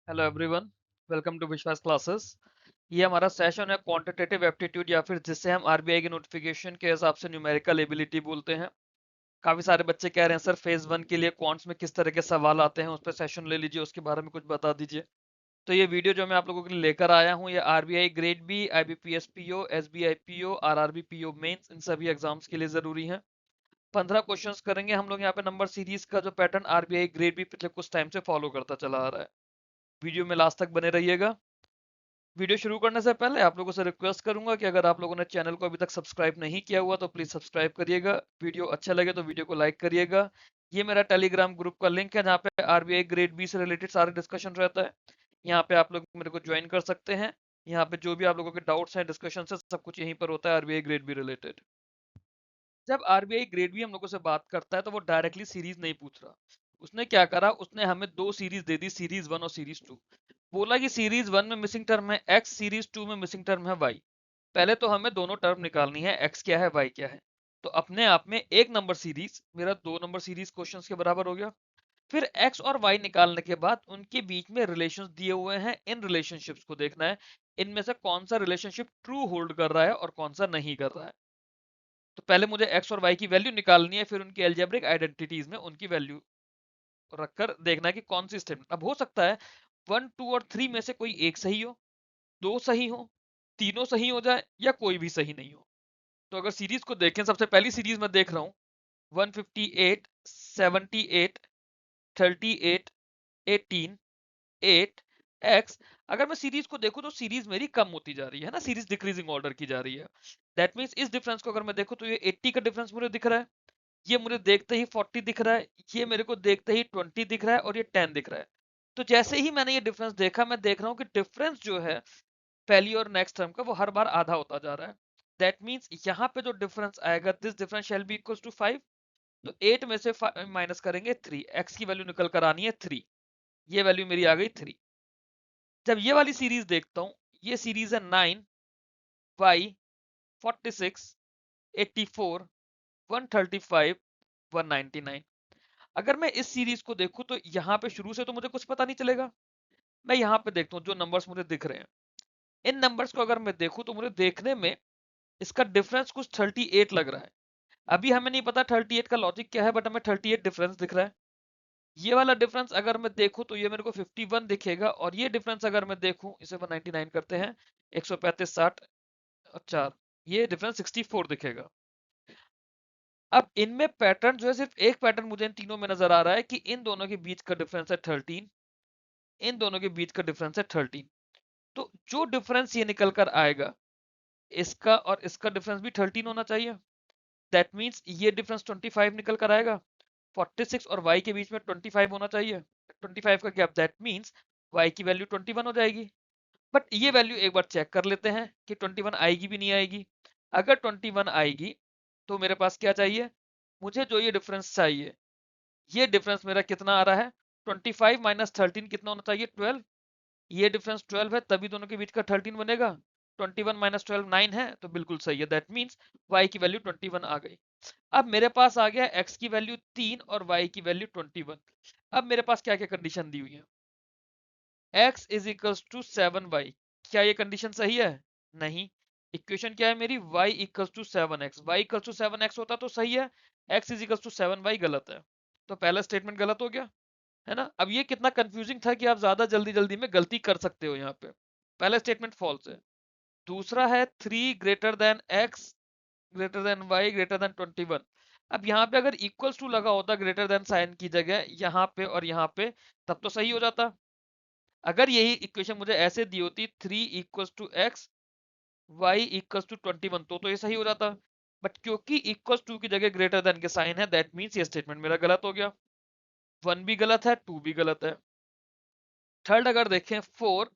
Hello everyone, welcome to विश्वास classes. ये हमारा सेशन है क्वांटिटेटिव एप्टीट्यूड या फिर जिससे हम आरबीआई की नोटिफिकेशन के हिसाब से न्यूमेरिकल एबिलिटी बोलते हैं। काफी सारे बच्चे कह रहे हैं सर फेज वन के लिए क्वांट्स में किस तरह के सवाल आते हैं, उस पर सेशन ले लीजिए, उसके बारे में कुछ बता दीजिए। तो ये वीडियो जो मैं आप लोगों के लिए लेकर आया हूँ, ये RBI grade B, IBPS PO, SBI PO, RRB PO mains, इन सभी एग्जाम्स के लिए जरूरी है। 15 क्वेश्चंस करेंगे हम लोग यहाँ पे नंबर सीरीज का, जो पैटर्न आरबीआई ग्रेड बी पिछले कुछ टाइम से फॉलो करता चला आ रहा है। वीडियो में लास्ट तक बने रहिएगा। वीडियो शुरू करने से पहले आप लोगों से रिक्वेस्ट करूंगा कि अगर आप लोगों ने चैनल को अभी तक सब्सक्राइब नहीं किया हुआ तो प्लीज सब्सक्राइब करिएगा। वीडियो अच्छा लगे तो वीडियो को लाइक करिएगा। ये मेरा टेलीग्राम ग्रुप का लिंक है जहाँ पे आरबीआई ग्रेड बी से रिलेटेड सारे डिस्कशन रहता है। यहाँ पे आप लोग मेरे को ज्वाइन कर सकते हैं। यहाँ पे जो भी आप लोगों के डाउट्स हैं, डिस्कशन है, सब कुछ यहीं पर होता है आरबीआई ग्रेड बी रिलेटेड। जब आरबीआई ग्रेड बी हम लोगों से बात करता है तो वो डायरेक्टली सीरीज नहीं पूछ रहा। उसने क्या करा, उसने हमें दो सीरीज दे दी, सीरीज वन और सीरीज टू। बोला कि सीरीज वन में मिसिंग टर्म है एक्स, सीरीज टू में मिसिंग टर्म है वाई। पहले तो हमें दोनों टर्म निकालनी है, एक्स क्या है वाई क्या है। तो अपने आप में एक नंबर सीरीज मेरा दो नंबर सीरीज क्वेश्चंस के बराबर हो गया। फिर एक्स और वाई निकालने के बाद उनके बीच में रिलेशंस दिए हुए हैं, इन रिलेशनशिप्स को देखना है। इनमें से कौन सा रिलेशनशिप ट्रू होल्ड कर रहा है और कौन सा नहीं कर रहा है। तो पहले मुझे एक्स और वाई की वैल्यू निकालनी है, फिर उनकी एल्जेब्रिक आइडेंटिटीज में उनकी वैल्यू रखकर देखना है कि कौन सी स्टेटमेंट। अब हो सकता है वन टू और थ्री में से कोई एक सही हो, दो सही हो, तीनों सही हो जाए या कोई भी सही नहीं हो। तो अगर सीरीज को देखें, सबसे पहली सीरीज में देख रहा हूं 158, 78, 38, 18, 8 एक्स। अगर मैं सीरीज को देखूं तो सीरीज मेरी कम होती जा रही है ना, सीरीज डिक्रीजिंग ऑर्डर की जा रही है। दैट मीन्स इस डिफरेंस को अगर मैं देखूं तो ये 80 का डिफरेंस मुझे दिख रहा है, ये मुझे देखते ही 40 दिख रहा है, ये मेरे को देखते ही 20 दिख रहा है और ये 10 दिख रहा है। तो जैसे ही मैंने ये डिफरेंस देखा, मैं देख रहा हूँ कि डिफरेंस जो है पहली और नेक्स्ट टर्म का, वो हर बार आधा होता जा रहा है। दैट मीन्स यहाँ पे जो डिफरेंस आएगा, this difference shall be equal to 5। तो 8 में से माइनस करेंगे 3, एक्स की वैल्यू निकल कर आनी है 3। ये वैल्यू मेरी आ गई 3। जब ये वाली सीरीज देखता हूँ, ये सीरीज है 9, वाई, 46, 84, 135, 199। अगर मैं इस सीरीज को देखूं तो यहाँ पे शुरू से तो मुझे कुछ पता नहीं चलेगा। मैं यहाँ पे देखता हूँ जो नंबर्स मुझे दिख रहे हैं, इन नंबर्स को अगर मैं देखूं तो मुझे देखने में इसका डिफरेंस कुछ 38 लग रहा है। अभी हमें नहीं पता 38 का लॉजिक क्या है, बट हमें 38 डिफरेंस दिख रहा है। ये वाला डिफरेंस अगर मैं देखूं तो ये मेरे को 51 दिखेगा, और ये डिफरेंस अगर मैं देखूं, इसे 199 करते हैं, 135, 60 और 4, ये डिफरेंस 64 दिखेगा। अब इनमें पैटर्न जो है, सिर्फ एक पैटर्न मुझे इन तीनों में नजर आ रहा है कि इन दोनों के बीच का डिफरेंस है 13, इन दोनों के बीच का डिफरेंस है 13। तो जो डिफरेंस ये निकल कर आएगा, इसका और इसका डिफरेंस भी 13 होना चाहिए। दैट मीन्स ये डिफरेंस 25 निकल कर आएगा। 46 और y के बीच में 25 होना चाहिए, 25 का गैप, दैट मीन्स y की वैल्यू 21 हो जाएगी। बट ये वैल्यू एक बार चेक कर लेते हैं कि 21 आएगी भी नहीं आएगी। अगर 21 आएगी तो मेरे पास क्या चाहिए, मुझे जो ये डिफरेंस चाहिए, ये डिफरेंस मेरा कितना आ रहा है, 25 माइनस 13 कितना होना चाहिए, 12। ये डिफरेंस 12 है, तभी दोनों के बीच का 13 बनेगा। 21 माइनस 12 9 है, तो बिल्कुल सही है। दैट मीन्स y की वैल्यू 21 आ गई। अब मेरे पास आ गया x की वैल्यू 3 और y की वैल्यू 21। अब मेरे पास क्या क्या कंडीशन दी हुई है, x is equals to 7y। क्या ये कंडीशन सही है? नहीं। इक्वेशन क्या है मेरी, y equals to 7x। y equals to 7x होता तो सही है, x is equals to 7y गलत है। तो पहला स्टेटमेंट गलत हो गया, है ना। अब ये कितना कंफ्यूजिंग था कि आप ज्यादा जल्दी जल्दी में गलती कर सकते हो यहाँ पे। पहला स्टेटमेंट फॉल्स है। दूसरा है 3 greater than x greater than y greater than 21। अब यहाँ पे अगर इक्वल्स टू लगा होता ग्रेटर देन साइन की जगह, यहाँ पे और यहाँ पे, तब तो सही हो जाता। अगर यही इक्वेशन मुझे ऐसे दी होती 3 equals to x, y equals to 21, तो ये सही हो जाता। बट क्योंकि इक्वल्स टू की जगह ग्रेटर देन के साइन है, दैट मीन्स ये स्टेटमेंट मेरा गलत हो गया। वन भी गलत है, टू भी गलत है। थर्ड अगर देखें, 4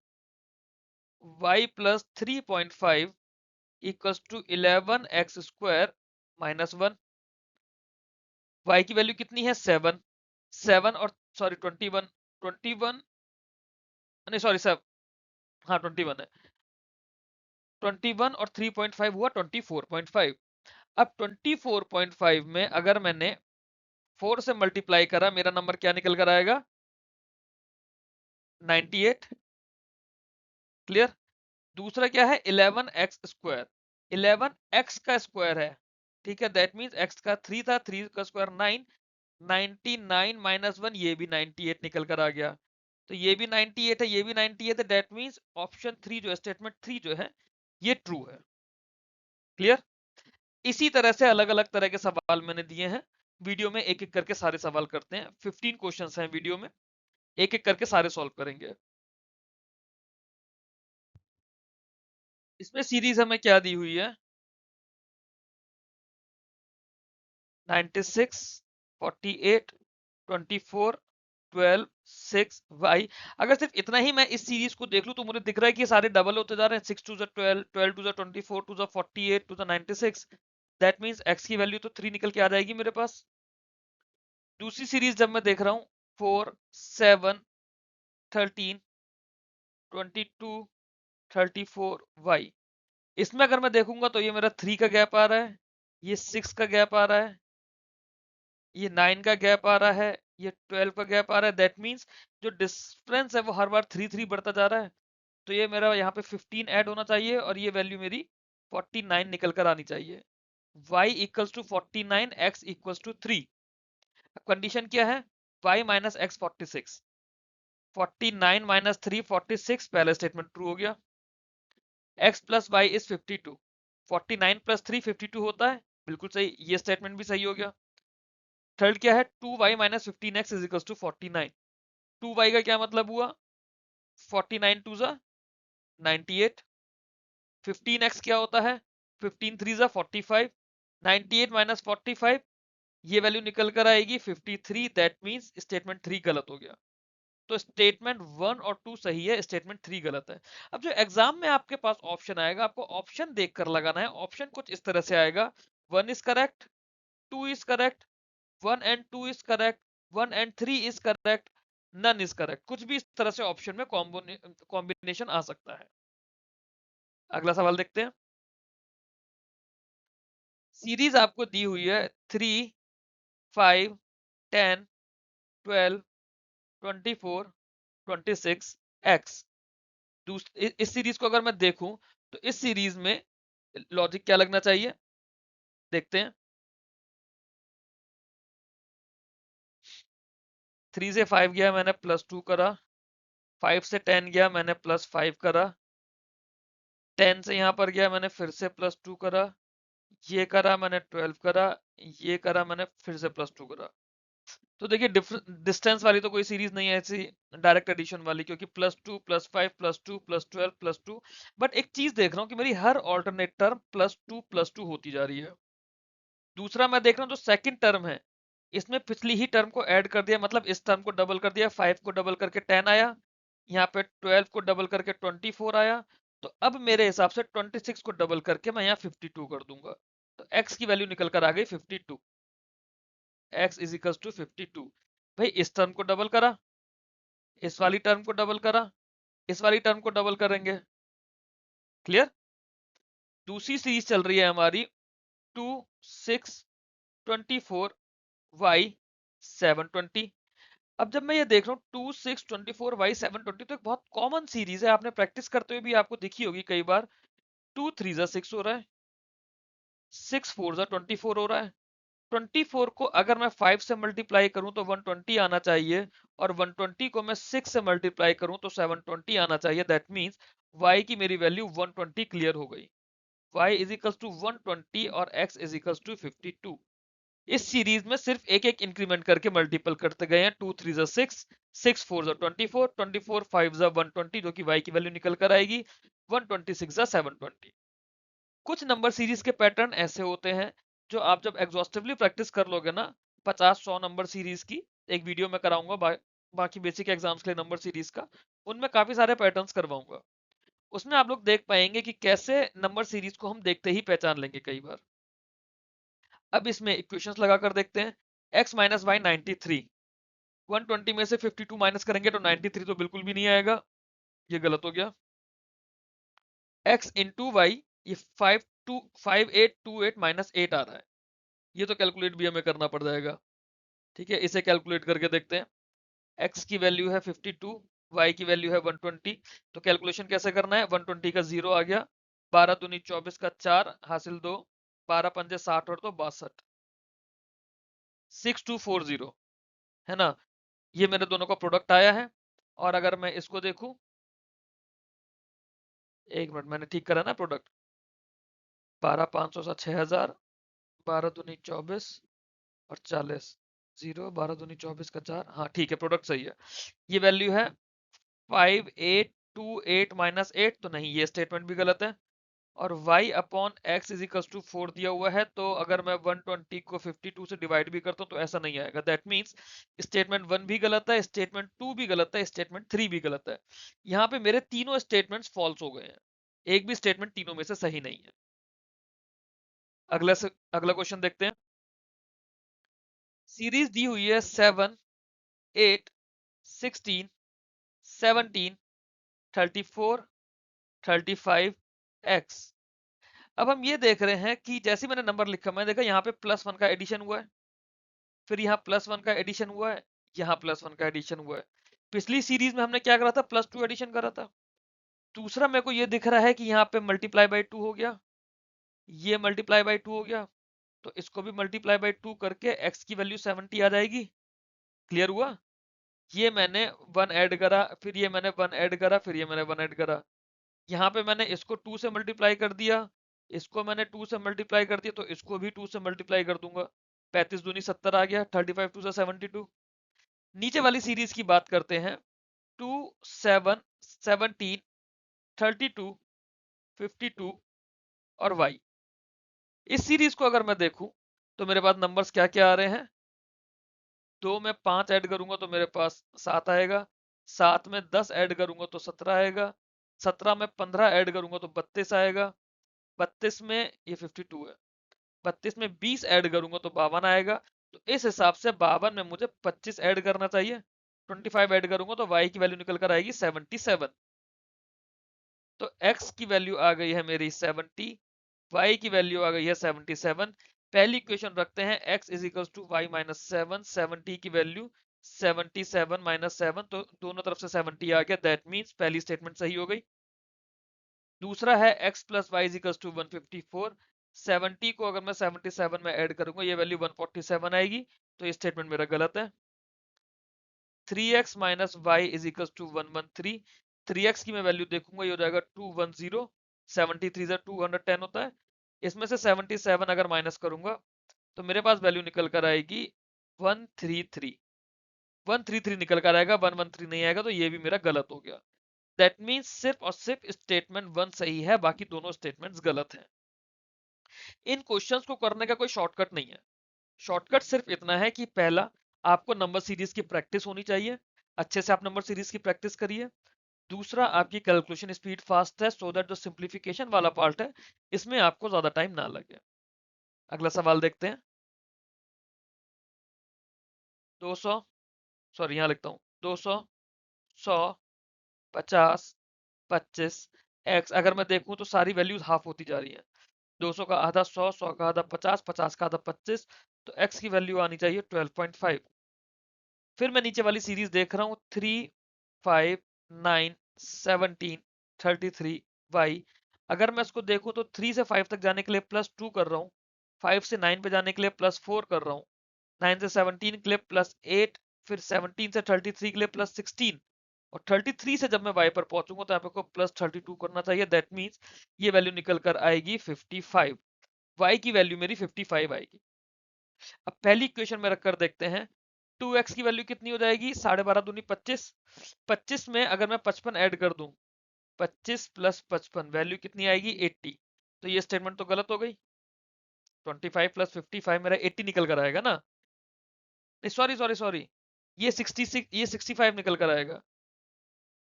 y plus 3.5 equals to 11 x square minus 1। Y की वैल्यू कितनी है, 7। 7 और सॉरी 21, 21 नहीं सॉरी 7, हाँ 21 है। 21 और 3.5 हुआ 24.5। अब 24.5 में अगर मैंने 4 से मल्टीप्लाई करा, मेरा नंबर क्या निकल कर आएगा, 98, क्लियर। दूसरा क्या है 11x स्क्वायर, 11x का स्क्वायर है, ठीक है, दैट मीन्स x का 3 था, 3 का स्क्वायर 9, 99 माइनस 1, ये भी 98 निकल कर आ गया, तो ये भी 98 है, ये भी 98 है, दैट मीन्स ऑप्शन 3 जो है, स्टेटमेंट 3 जो है ये ट्रू है, क्लियर। इसी तरह से अलग अलग तरह के सवाल मैंने दिए हैं, वीडियो में एक एक करके सारे सवाल करते हैं, 15 क्वेश्चंस हैं वीडियो में, एक एक करके सारे सॉल्व करेंगे। इसमें सीरीज हमें क्या दी हुई है, 96, 48, 24, 12, 6 वाई। अगर सिर्फ इतना ही मैं इस सीरीज को देख लूं तो मुझे दिख रहा है कि ये सारे डबल होते जा रहे हैं, 6 to the 12, 12 to the 24, to the 48, to the 96, that means x की वैल्यू तो 3 निकल के आ जाएगी मेरे पास। दूसरी सीरीज जब मैं देख रहा हूँ 4, 7, 13, 22, 34 वाई, इसमें अगर मैं देखूंगा तो ये मेरा 3 का गैप आ रहा है, ये 6 का गैप आ रहा है, ये 9 का गैप आ रहा है, ये 12 का गैप आ रहा है, दैट मींस जो डिफरेंस है वो हर बार 3 3 बढ़ता जा रहा है, तो ये मेरा यहाँ पे 15 ऐड होना चाहिए और ये वैल्यू मेरी 49 निकल कर आनी चाहिए। y equals to 49, x equals to 3। Condition क्या है, y माइनस एक्स 46, 49 माइनस 3 46, पहला स्टेटमेंट ट्रू हो गया। x plus y is 52, 49 plus 3 52 होता है, बिल्कुल सही, ये स्टेटमेंट भी सही हो गया। थर्ड क्या है, 2y minus 15x is equals to 49, 2y का क्या मतलब हुआ, 49 टू जा 98, 15x क्या होता है, 15 3 जा 45, 98 माइनस 45, ये वैल्यू निकल कर आएगी 53, दैट मींस स्टेटमेंट 3 गलत हो गया। तो स्टेटमेंट 1 और 2 सही है, स्टेटमेंट 3 गलत है। अब जो एग्जाम में आपके पास ऑप्शन आएगा, आपको ऑप्शन देखकर लगाना है, ऑप्शन कुछ इस तरह से आएगा, 1 is correct, 2 is correct, 1 and 2 is correct, 1 and 3 is correct, none is correct, कुछ भी इस तरह से ऑप्शन में कॉम्बिनेशन आ सकता है। अगला सवाल देखते हैं। सीरीज आपको दी हुई है 3, 5, 10, 12, 24, 26 x। इस सीरीज को अगर मैं देखूं तो इस सीरीज में लॉजिक क्या लगना चाहिए, देखते हैं। 3 से 5 गया मैंने +2 करा, 5 से 10 गया मैंने +5 करा, 10 से यहां पर गया मैंने फिर से +2 करा, ये करा मैंने 12 करा, ये करा मैंने फिर से +2 करा। तो देखिए डिस्टेंस वाली तो कोई सीरीज नहीं है ऐसी डायरेक्ट एडिशन वाली, क्योंकि +2 +5 +2 +12 +2, बट एक चीज देख रहा हूँ कि मेरी हर ऑल्टरनेट टर्म +2 होती जा रही है। दूसरा मैं देख रहा हूँ जो सेकंड टर्म है, इसमें पिछली ही टर्म को ऐड कर दिया, मतलब इस टर्म को डबल कर दिया, 5 को डबल करके 10 आया, यहाँ पे 12 को डबल करके 24 आया, तो अब मेरे हिसाब से 26 को डबल करके मैं यहाँ 52 कर दूंगा, तो x की वैल्यू निकल कर आ गई 52, x इज इक्वल टू 52। भाई इस टर्म को डबल करा, इस वाली टर्म को डबल करा, इस वाली टर्म को डबल करेंगे, क्लियर। दूसरी सीरीज चल रही है हमारी 2, 6, 24 y 720। अब जब मैं ये देख रहा हूँ 2, 6, 24 y 720, तो एक बहुत कॉमन सीरीज है, आपने प्रैक्टिस करते हुए भी आपको दिखी होगी कई बार। 2 3 जा 6 हो रहा है, 6 4 जा 24 हो रहा है, 24 को अगर मैं 5 से मल्टीप्लाई करूं तो 120 आना चाहिए, और 120 को मैं 6 से मल्टीप्लाई करूं तो 720 आना चाहिए, दैट मींस y की मेरी वैल्यू 120 क्लियर हो गई, y इज इक्वल्स टू 120 और x इज इक्वल्स टू 52। इस सीरीज में सिर्फ एक एक इंक्रीमेंट करके मल्टीपल करते गए हैं, 2 3 जा 6, 6 4 जा 24, 24 5 जा 120, जो कि y की वैल्यू निकल कर आएगी 126 जा 720। कुछ नंबर सीरीज के पैटर्न ऐसे होते हैं जो आप जब एग्जॉस्टिवली प्रैक्टिस कर लोगे ना, 50-100 नंबर सीरीज की एक वीडियो में कराऊंगा, बाकी बेसिक एग्जाम्स के लिए नंबर सीरीज का, उनमें काफी सारे पैटर्न्स करवाऊंगा, उसमें आप लोग देख पाएंगे कि कैसे नंबर सीरीज को हम देखते ही पहचान लेंगे कई बार। अब इसमें इक्वेशंस लगाकर देखते हैं। x माइनस वाई 93, 120 में से 52 माइनस करेंगे तो 93 तो बिल्कुल भी नहीं आएगा, ये गलत हो गया। x इंटू वाई, ये 5828 माइनस 8 आ रहा है, ये तो कैलकुलेट भी हमें करना पड़ जाएगा, ठीक है, इसे कैलकुलेट करके देखते हैं। x की वैल्यू है 52, y की वैल्यू है 120। तो कैलकुलेशन कैसे करना है, 120 का 0 आ गया, 12 दूनी 24 का 4 हासिल 2, 12 पंजे 60 और तो 62, 6240 है ना। ये मेरे दोनों का प्रोडक्ट आया है। और अगर मैं इसको देखूं, एक मिनट, मैंने ठीक करा ना प्रोडक्ट, 12,500 सा 6,000, 12 दूनी 24 और 40, 0, 12 दूनी 24 का 4, हाँ ठीक है, प्रोडक्ट सही है। ये वैल्यू है 5828 माइनस 8, तो नहीं, ये स्टेटमेंट भी गलत है। और y upon x is equal to 4 दिया हुआ है, तो अगर मैं 120 को 52 से डिवाइड भी करता हूँ तो ऐसा नहीं आएगा। दैट मीन्स स्टेटमेंट 1 भी गलत है, स्टेटमेंट 2 भी गलत है, स्टेटमेंट 3 भी गलत है। यहाँ पे मेरे तीनों स्टेटमेंट्स फॉल्स हो गए हैं, एक भी स्टेटमेंट तीनों में से सही नहीं है। अगला क्वेश्चन देखते हैं। सीरीज दी हुई है 7, 8, 16, 17, 34, 35 x। अब हम ये देख रहे हैं कि जैसे मैंने नंबर लिखा, मैंने देखा यहाँ पे +1 का एडिशन हुआ है, फिर यहाँ +1 का एडिशन हुआ है, यहाँ +1 का एडिशन हुआ है। पिछली सीरीज में हमने क्या करा था, +2 एडिशन करा था। दूसरा मेरे को ये दिख रहा है कि यहाँ पे मल्टीप्लाई बाई 2 हो गया, ये मल्टीप्लाई बाई 2 हो गया, तो इसको भी मल्टीप्लाई बाई 2 करके x की वैल्यू 70 आ जाएगी। क्लियर हुआ। ये मैंने 1 ऐड करा, फिर ये मैंने 1 ऐड करा, फिर ये मैंने 1 ऐड करा। यहाँ पे मैंने इसको 2 से मल्टीप्लाई कर दिया, इसको मैंने 2 से मल्टीप्लाई कर दिया, तो इसको भी 2 से मल्टीप्लाई कर दूंगा। 35 दूनी 70 आ गया, 35 2 से 72। नीचे वाली सीरीज की बात करते हैं, 2, 7, 17, 32, 52 और y। इस सीरीज को अगर मैं देखूं तो मेरे पास नंबर्स क्या क्या आ रहे हैं, 2 में 5 ऐड करूंगा तो मेरे पास 7 आएगा, 7 में 10 ऐड करूंगा तो 17 आएगा, 17 में 15 ऐड करूंगा तो 32 आएगा, 32 में ये 52 है, 32 में 20 ऐड करूंगा तो 52 आएगा। तो इस हिसाब से 52 में मुझे 25 ऐड करना चाहिए, 25 ऐड करूंगा तो y की वैल्यू निकल कर आएगी 77। तो x की वैल्यू आ गई है मेरी 70, y की वैल्यू आ गई है 77। पहली इक्वेशन रखते हैं, x is equal to y minus 7, 70 की वैल्यू 77 माइनस 7, तो दोनों तरफ से 70 आ गया। दैट मीन्स पहली स्टेटमेंट सही हो गई। दूसरा है x plus y is equal to 154, 70 को अगर मैं 77 में ऐड करूंगा ये वैल्यू 147 आएगी, तो ये स्टेटमेंट मेरा गलत है। 3x minus y is equal to 113, 3x की मैं वैल्यू देखूंगा, ये हो जाएगा 210, 73 से 210 होता है, इसमें से 77 अगर माइनस करूंगा तो मेरे पास वैल्यू निकल कर आएगी 133, 133 निकल कर आएगा, 113 नहीं आएगा, तो ये भी मेरा गलत हो गया। दैट मीन्स सिर्फ और सिर्फ स्टेटमेंट 1 सही है, बाकी दोनों स्टेटमेंट्स गलत हैं। इन क्वेश्चंस को करने का कोई शॉर्टकट नहीं है। शॉर्टकट सिर्फ इतना है कि पहला, आपको नंबर सीरीज की प्रैक्टिस होनी चाहिए, अच्छे से आप नंबर सीरीज की प्रैक्टिस करिए। दूसरा, आपकी कैलकुलेशन स्पीड फास्ट है, सो दैट जो सिंप्लीफिकेशन वाला पार्ट है इसमें आपको ज्यादा टाइम ना लगे। अगला सवाल देखते हैं। 200, सॉरी यहाँ लिखता हूँ, 200, 100, 50, 25 x। अगर मैं देखूं तो सारी वैल्यूज हाफ होती जा रही हैं, 200 का आधा 100, 100 का आधा 50, 50 का आधा 25, तो x की वैल्यू आनी चाहिए 12.5। फिर मैं नीचे वाली सीरीज देख रहा हूँ, 3, 5, 9, 17, 33 y। अगर मैं इसको देखूं तो 3 से 5 तक जाने के लिए +2 कर रहा हूँ, 5 से 9 पे जाने के लिए +4 कर रहा हूँ, 9 से 17 के लिए +8, फिर 17 से 33 के लिए +16, और 33 से जब मैं y पर पहुंचूंगा तो यहाँ पे को +32 करना चाहिए। दैट मीन्स ये वैल्यू निकल कर आएगी 55, y की वैल्यू मेरी 55 आएगी। अब पहली इक्वेशन में रखकर देखते हैं, 2x की वैल्यू कितनी हो जाएगी, 12.5 दूनी 25, 25 में अगर मैं 55 ऐड कर दूं, 25 प्लस 55 वैल्यू कितनी आएगी 80, तो ये स्टेटमेंट तो गलत हो गई। 25 प्लस 55 मेरा 80 निकल कर आएगा ना, नहीं सॉरी सॉरी सॉरी, ये 66, ये 65 निकल कर आएगा,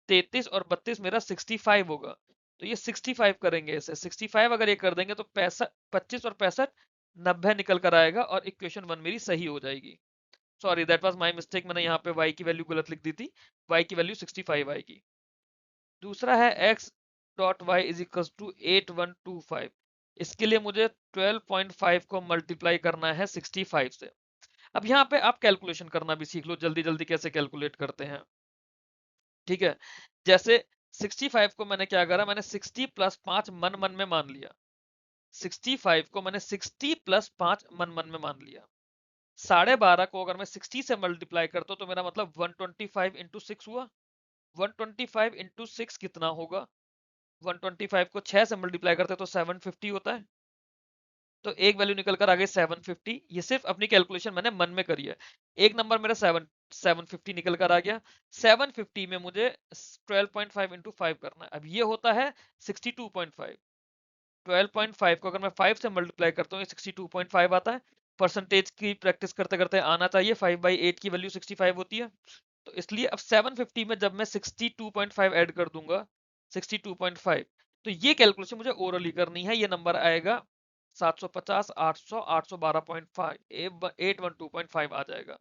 33 और 32 मेरा 65 होगा, तो ये 65 करेंगे, इसे 65 अगर ये कर देंगे तो 65, 25 और 65 90 निकल कर आएगा, और इक्वेशन 1 मेरी सही हो जाएगी। Sorry, that was my mistake, मैंने यहाँ पे y की वैल्यू गलत लिख दी थी, y की वैल्यू 65 आएगी। दूसरा है x dot y is equal to 8125, इसके लिए मुझे 12.5 को मल्टीप्लाई करना है 65 से। अब यहाँ पे आप कैलकुलेशन करना भी सीख लो, जल्दी जल्दी कैसे कैलकुलेट करते हैं। ठीक है। जैसे 65 को मैंने क्या करा, मैंने 60 प्लस 5 मन मन में मान लिया। 65 को मैंने 60 प्लस 5 मन मन में मान लिया। 12.5 को अगर मैं 60 से मल्टीप्लाई करता हूं तो मेरा मतलब 125 इंटू 6 हुआ। 125 इंटू 6 कितना होगा? 125 को 6 से मल्टीप्लाई करते तो 750 होता है। तो एक वैल्यू निकल कर आ गई 750। ये सिर्फ अपनी कैलकुलेशन मैंने मन में करी है। एक नंबर मेरा 750 निकल कर आ गया। 750 में मुझे 12.5 इंटू 5 करना है। अब ये होता है 62.5। 12.5 को अगर मैं 5 से मल्टीप्लाई करता हूँ, ये 62.5 आता है। परसेंटेज की प्रैक्टिस करते करते आना चाहिए, 5/8 की वैल्यू 65 होती है। तो इसलिए अब 750 में जब मैं 62.5 ऐड कर दूंगा, 62.5, तो ये कैलकुलेशन मुझे ओरली करनी है। ये नंबर आएगा 750, 800, 812.5, 812.5 आ जाएगा।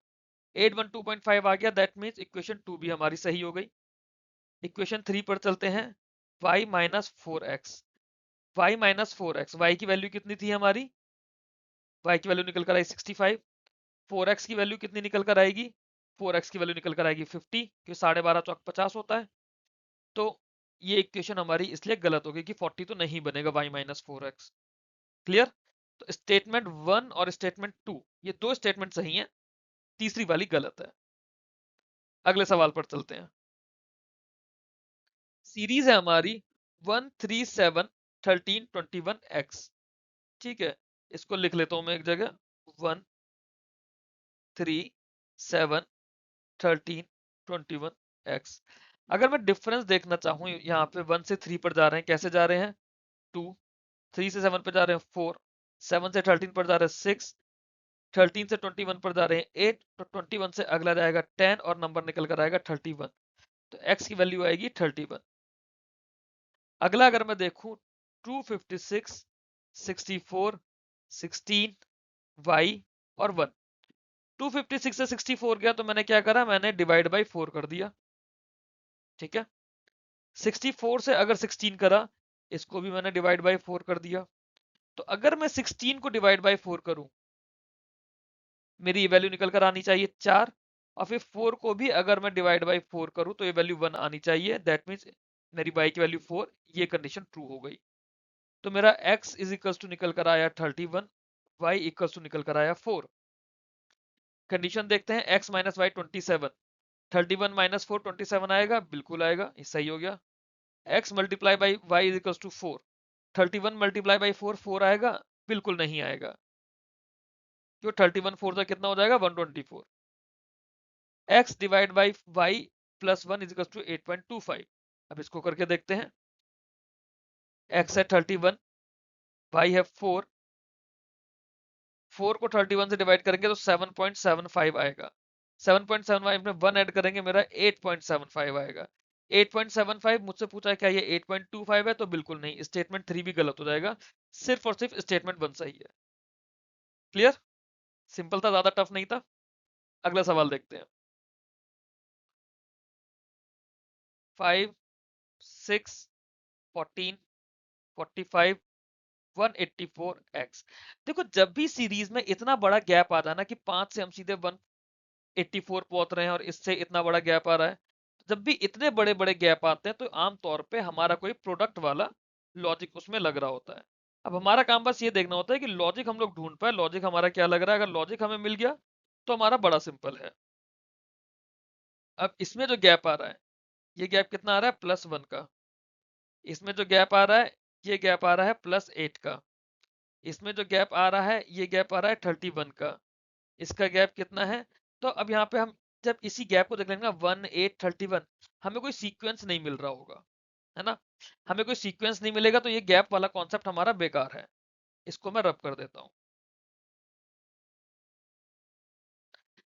812.5 आ गया, दैट मीन्स इक्वेशन 2 भी हमारी सही हो गई। इक्वेशन 3 पर चलते हैं। y minus 4x। y minus 4x, y की वैल्यू कितनी थी हमारी? y की वैल्यू निकल कर आई 65। 4x की वैल्यू कितनी निकल कर आएगी? 4x की वैल्यू निकल कर आएगी 50, क्योंकि 12.5 चौक 50 होता है। तो ये इक्वेशन हमारी इसलिए गलत होगी कि 40 तो नहीं बनेगा y माइनस 4x। क्लियर? तो स्टेटमेंट 1 और स्टेटमेंट 2, ये दो स्टेटमेंट सही हैं, तीसरी वाली गलत है। अगले सवाल पर चलते हैं। सीरीज है हमारी 1 3 7 13 21x। ठीक है, इसको लिख लेता हूं मैं एक जगह। 1 3 7 13 21x। अगर मैं डिफरेंस देखना चाहूँ, यहाँ पे 1 से 3 पर जा रहे हैं, कैसे जा रहे हैं? 2। 3 से 7 पर जा रहे हैं 4। 7 से 13 पर जा रहे हैं 6। 13 से 21 पर जा रहे हैं 8। तो 21 से अगला जाएगा 10 और नंबर निकल कर आएगा 31। तो x की वैल्यू आएगी 31। अगला अगर मैं देखूं 256, 64, 16, y और 1। 256 से 64 गया तो मैंने क्या करा, मैंने डिवाइड बाई 4 कर दिया। ठीक है। 64 से अगर 16 करा, इसको भी मैंने डिवाइड बाई 4 कर दिया। तो अगर मैं 16 को डिवाइड बाई 4 करूं, मेरी ये वैल्यू निकल कर आनी चाहिए 4। और फिर 4 को भी अगर मैं डिवाइड बाई 4 करूं तो ये वैल्यू 1 आनी चाहिए। दैट मीन्स मेरी y की वैल्यू 4। ये कंडीशन ट्रू हो गई। तो मेरा x इज इक्वल टू निकल कर आया 31, y इक्वल टू निकल कर आया 4। कंडीशन देखते हैं, x माइनस वाई 27। 31 माइनस 4 27 आएगा, बिल्कुल आएगा, ये सही हो गया। x multiply by y is equal to 4। 31 multiply by 4 4 आएगा, बिल्कुल नहीं आएगा, क्यों? 31 4 से कितना हो जाएगा? 124। x divide by y plus 1 is equal to 8.25। अब इसको करके देखते हैं। x है 31, y है 4। 4 को 31 से डिवाइड करेंगे तो 7.75 आएगा। 7.75 में 1 ऐड करेंगे, मेरा 8.75 आएगा। 8.75 मुझसे पूछा है क्या ये 8.25 है, तो बिल्कुल नहीं, स्टेटमेंट 3 भी गलत हो जाएगा। सिर्फ और सिर्फ स्टेटमेंट 1 सही है। क्लियर? सिंपल था, ज्यादा टफ नहीं था। अगला सवाल देखते हैं। 5 6 14 45 184x। देखो, जब भी सीरीज में इतना बड़ा गैप आता है ना कि 5 से हम सीधे 184 पहुंच रहे हैं और इससे इतना बड़ा गैप आ रहा है, जब भी इतने बड़े बड़े गैप आते हैं तो आमतौर पे हमारा कोई प्रोडक्ट वाला लॉजिक उसमें लग रहा होता है। अब हमारा काम बस ये देखना होता है कि लॉजिक हम लोग ढूंढ पाए, लॉजिक हमारा क्या लग रहा है। अगर लॉजिक हमें मिल गया तो हमारा बड़ा सिंपल है। अब इसमें जो गैप आ रहा है, ये गैप कितना आ रहा है? +1 का। इसमें जो गैप आ रहा है, ये गैप आ रहा है +8 का। इसमें जो गैप आ रहा है, ये गैप आ रहा है 31 का। इसका गैप कितना है? तो अब यहाँ पे हम जब इसी गैप को देख लेंगे ना, 1 8 31, हमें कोई सीक्वेंस नहीं मिल रहा होगा, है ना? हमें कोई सीक्वेंस नहीं मिलेगा तो ये गैप वाला कॉन्सेप्ट हमारा बेकार है। इसको मैं रब कर देता हूँ।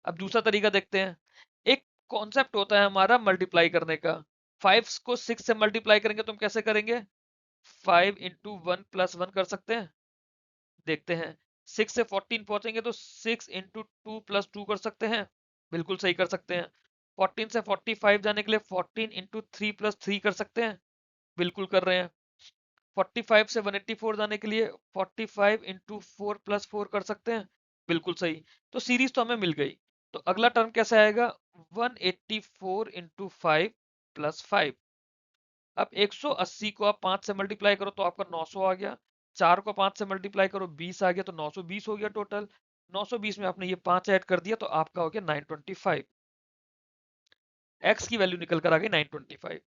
अब दूसरा तरीका देखते हैं। एक कॉन्सेप्ट होता है हमारा मल्टीप्लाई करने का। 5 को 6 से मल्टीप्लाई करेंगे तो हम कैसे करेंगे? 5 इंटू 1 प्लस 1 कर सकते हैं। देखते हैं। 6 से 14 पहुंचेंगे तो 6 इंटू 2 प्लस 2 कर सकते हैं। बिल्कुल सही कर सकते हैं। 14 से 45 जाने के लिए 14 इंटू 3 प्लस 3 कर सकते हैं। बिल्कुल कर रहे हैं। 45 से 184 जाने के लिए 45 इंटू 4 प्लस 4 कर सकते हैं। बिल्कुल सही। तो सीरीज तो हमें मिल गई। तो अगला टर्म कैसे आएगा? 184 इंटू 5 प्लस 5। अब 180 को आप 5 से मल्टीप्लाई करो तो आपका 900 आ गया। 4 को 5 से मल्टीप्लाई करो 20 आ गया, तो 920 हो गया टोटल। 920 में आपने ये 5 ऐड कर दिया तो आपका हो गया 925। x की वैल्यू निकल कर आ गई 925।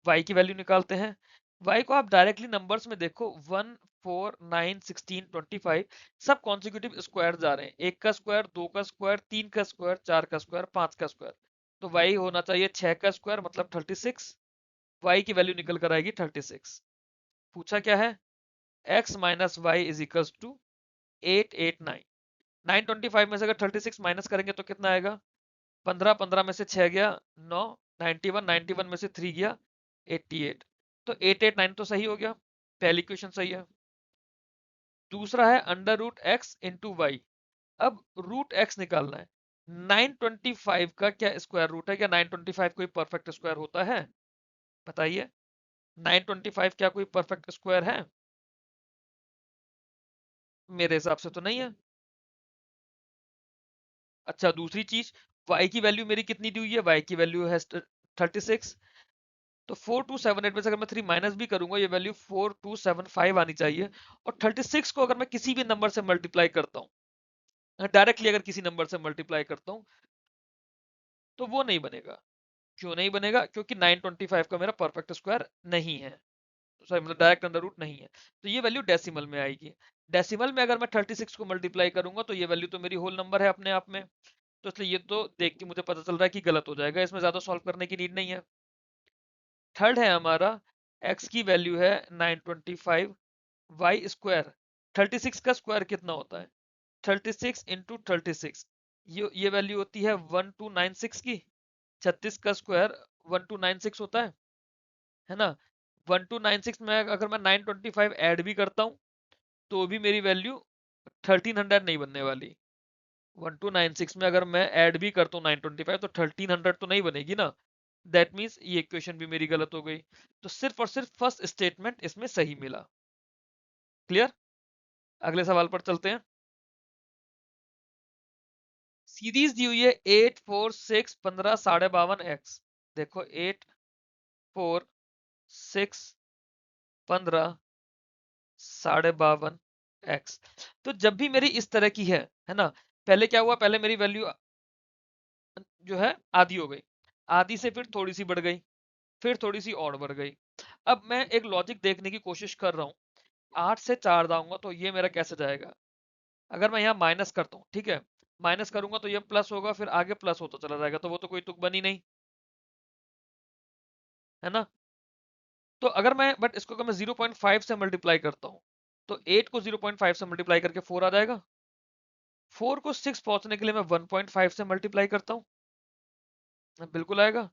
y की वैल्यू निकालते हैं। y को आप डायरेक्टली नंबर्स में देखो, 1 4 9 16 25 सब कॉन्सिक्यूटिव स्क्वायर जा रहे हैं। 1 का स्क्वायर, 2 का स्क्वायर, 3 का स्क्वायर, 4 का स्क्वायर, 5 का स्क्वायर। तो y होना चाहिए 6 का स्क्वायर मतलब 36। y की वैल्यू निकल कर आएगी 36। पूछा क्या है, x minus y is equal to 889। 925 में से अगर 36 माइनस करेंगे तो कितना आएगा, 15, 15 में से 6 गया 9, 91, 91 में से 3 गया 88। तो 889 तो सही हो गया, पहली क्वेश्चन सही है। दूसरा है under root x into y. अब रूट एक्स निकालना है। 925 का क्या स्क्वायर रूट है? क्या 925 कोई परफेक्ट स्क्वायर होता है? बताइए, 925 क्या कोई परफेक्ट स्क्वायर है? मेरे हिसाब से तो नहीं है। अच्छा, दूसरी चीज, y की वैल्यू मेरी कितनी दी हुई है? y की वैल्यू है 36। तो 4278 में से अगर मैं 3 माइनस भी करूंगा, ये वैल्यू 4275 आनी चाहिए। और 36 को अगर मैं किसी भी नंबर से मल्टीप्लाई करता हूँ, डायरेक्टली अगर किसी नंबर से मल्टीप्लाई करता हूँ, तो वो नहीं बनेगा। क्यों नहीं बनेगा? क्योंकि 925 का मेरा परफेक्ट स्क्वायर नहीं है, सॉरी मतलब डायरेक्ट अंडर रूट नहीं है। तो ये वैल्यू डेसिमल में आएगी। डेसिमल में अगर मैं 36 को मल्टीप्लाई करूंगा तो ये वैल्यू तो मेरी होल नंबर है अपने आप में। तो इसलिए ये तो देख के मुझे पता चल रहा है कि गलत हो जाएगा, इसमें ज्यादा सॉल्व करने की नीड नहीं है। थर्ड है हमारा, x की वैल्यू है 925, y स्क्वायर, 36 का स्क्वायर कितना होता है? 36 इंटू 36, ये वैल्यू होती है 1296 की। 36 का स्क्वायर 1296 होता है ना। 1296 में अगर मैं 925 ऐड भी करता हूँ तो भी मेरी वैल्यू 1300 नहीं बनने वाली। 1296 में अगर मैं ऐड भी करता हूँ 925 तो 1300 तो नहीं बनेगी ना। दैट मीन्स ये इक्वेशन भी मेरी गलत हो गई। तो सिर्फ और सिर्फ फर्स्ट स्टेटमेंट इसमें सही मिला। क्लियर? अगले सवाल पर चलते हैं। सीरीज दी हुई है 8 4 6 15 52 एक्स। देखो 8 4 6 15 52 एक्स। तो जब भी मेरी इस तरह की है ना, पहले क्या हुआ, पहले मेरी वैल्यू जो है आधी हो गई, आधी से फिर थोड़ी सी बढ़ गई, फिर थोड़ी सी और बढ़ गई। अब मैं एक लॉजिक देखने की कोशिश कर रहा हूँ। 8 से 4 जाऊंगा तो ये मेरा कैसे जाएगा? अगर मैं यहाँ माइनस करता हूँ, ठीक है, माइनस करूंगा तो ये प्लस होगा, फिर आगे प्लस होता चला जाएगा, तो वो तो कोई तुक बनी नहीं, है ना। तो अगर मैं, बट इसको अगर मैं 0.5 से मल्टीप्लाई करता हूँ तो 8 को 0.5 से मल्टीप्लाई करके 4 आ जाएगा। 4 को 6 पहुंचने के लिए मैं 1.5 से मल्टीप्लाई करता हूँ, बिल्कुल आएगा।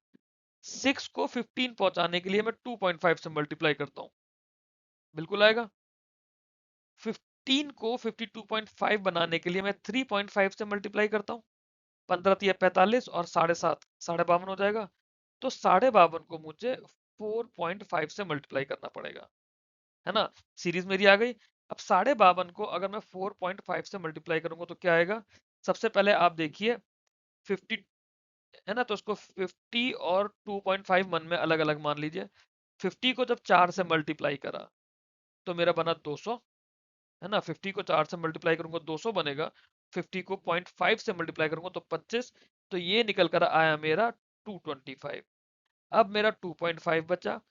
6 को 15 पहुंचाने के लिए मैं 2.5 से मल्टीप्लाई करता हूँ, बिल्कुल आएगा। 15 को 52.5 बनाने के लिए मैं 3.5 से मल्टीप्लाई करता हूँ, 15 तिया 45 और 7.5 52 हो जाएगा। तो 52 को मुझे 4.5 से मल्टीप्लाई करना पड़ेगा, है ना। सीरीज मेरी आ गई। अब 52 को अगर मैं 4.5 से मल्टीप्लाई करूंगा तो क्या आएगा? सबसे पहले आप देखिए 50, है ना, तो उसको 50 और 2.5 मन में अलग अलग मान लीजिए। 50 को जब 4 से मल्टीप्लाई करा तो मेरा बना 200, है ना। 50 को 4 से मल्टीप्लाई करूंगा 200 बनेगा। 50 को 0.5 से मल्टीप्लाई करूंगा तो 25। तो ये निकल कर आया मेरा 225। अब मेरा 2.5 बचा।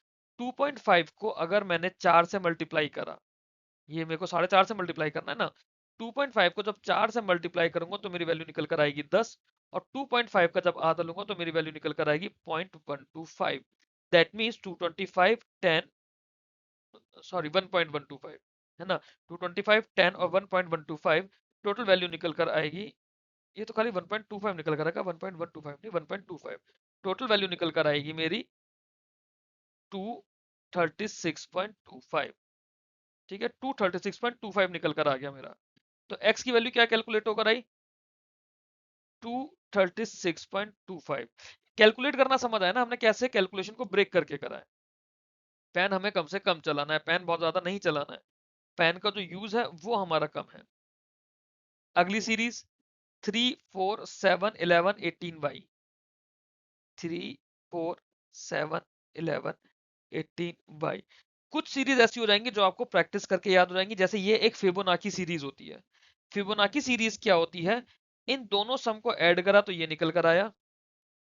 2.5 को अगर मैंने 4 से मल्टीप्लाई करा, ये मेरे को 4.5 से मल्टीप्लाई करना है ना, 2.5 को जब 4 से मल्टीप्लाई करूंगा तो मेरी वैल्यू निकल कर आएगी 10। और 2.5 का जब आधा लूंगा तो मेरी वैल्यू निकल कर आएगी 0.125। दैट मीन्स 225 10, सॉरी 1.125, है ना। 225 10 और 1.125 टोटल वैल्यू निकल कर आएगी। ये तो खाली 1.25 निकल कर आएगा, 1.125 नहीं 1.25। टोटल वैल्यू निकल कर आएगी मेरी 236.25। ठीक है, 236.25 निकल कर आ गया मेरा। तो x की वैल्यू क्या कैलकुलेट होकर आई? 236.25। कैलकुलेट करना समझ आया ना, हमने कैसे कैलकुलेशन को ब्रेक करके करा है। पेन हमें कम से कम चलाना है, पेन बहुत ज्यादा नहीं चलाना है। पेन का जो यूज है वो हमारा कम है। अगली सीरीज 3 4 7 11 18 y। 3 4 7, 11, 18 y। कुछ सीरीज ऐसी हो जाएंगी जो आपको प्रैक्टिस करके याद हो जाएंगी, जैसे ये एक फिबोनाची सीरीज होती है। फिबोनाची सीरीज क्या होती है? इन दोनों सम को ऐड करा तो ये निकल कर आया,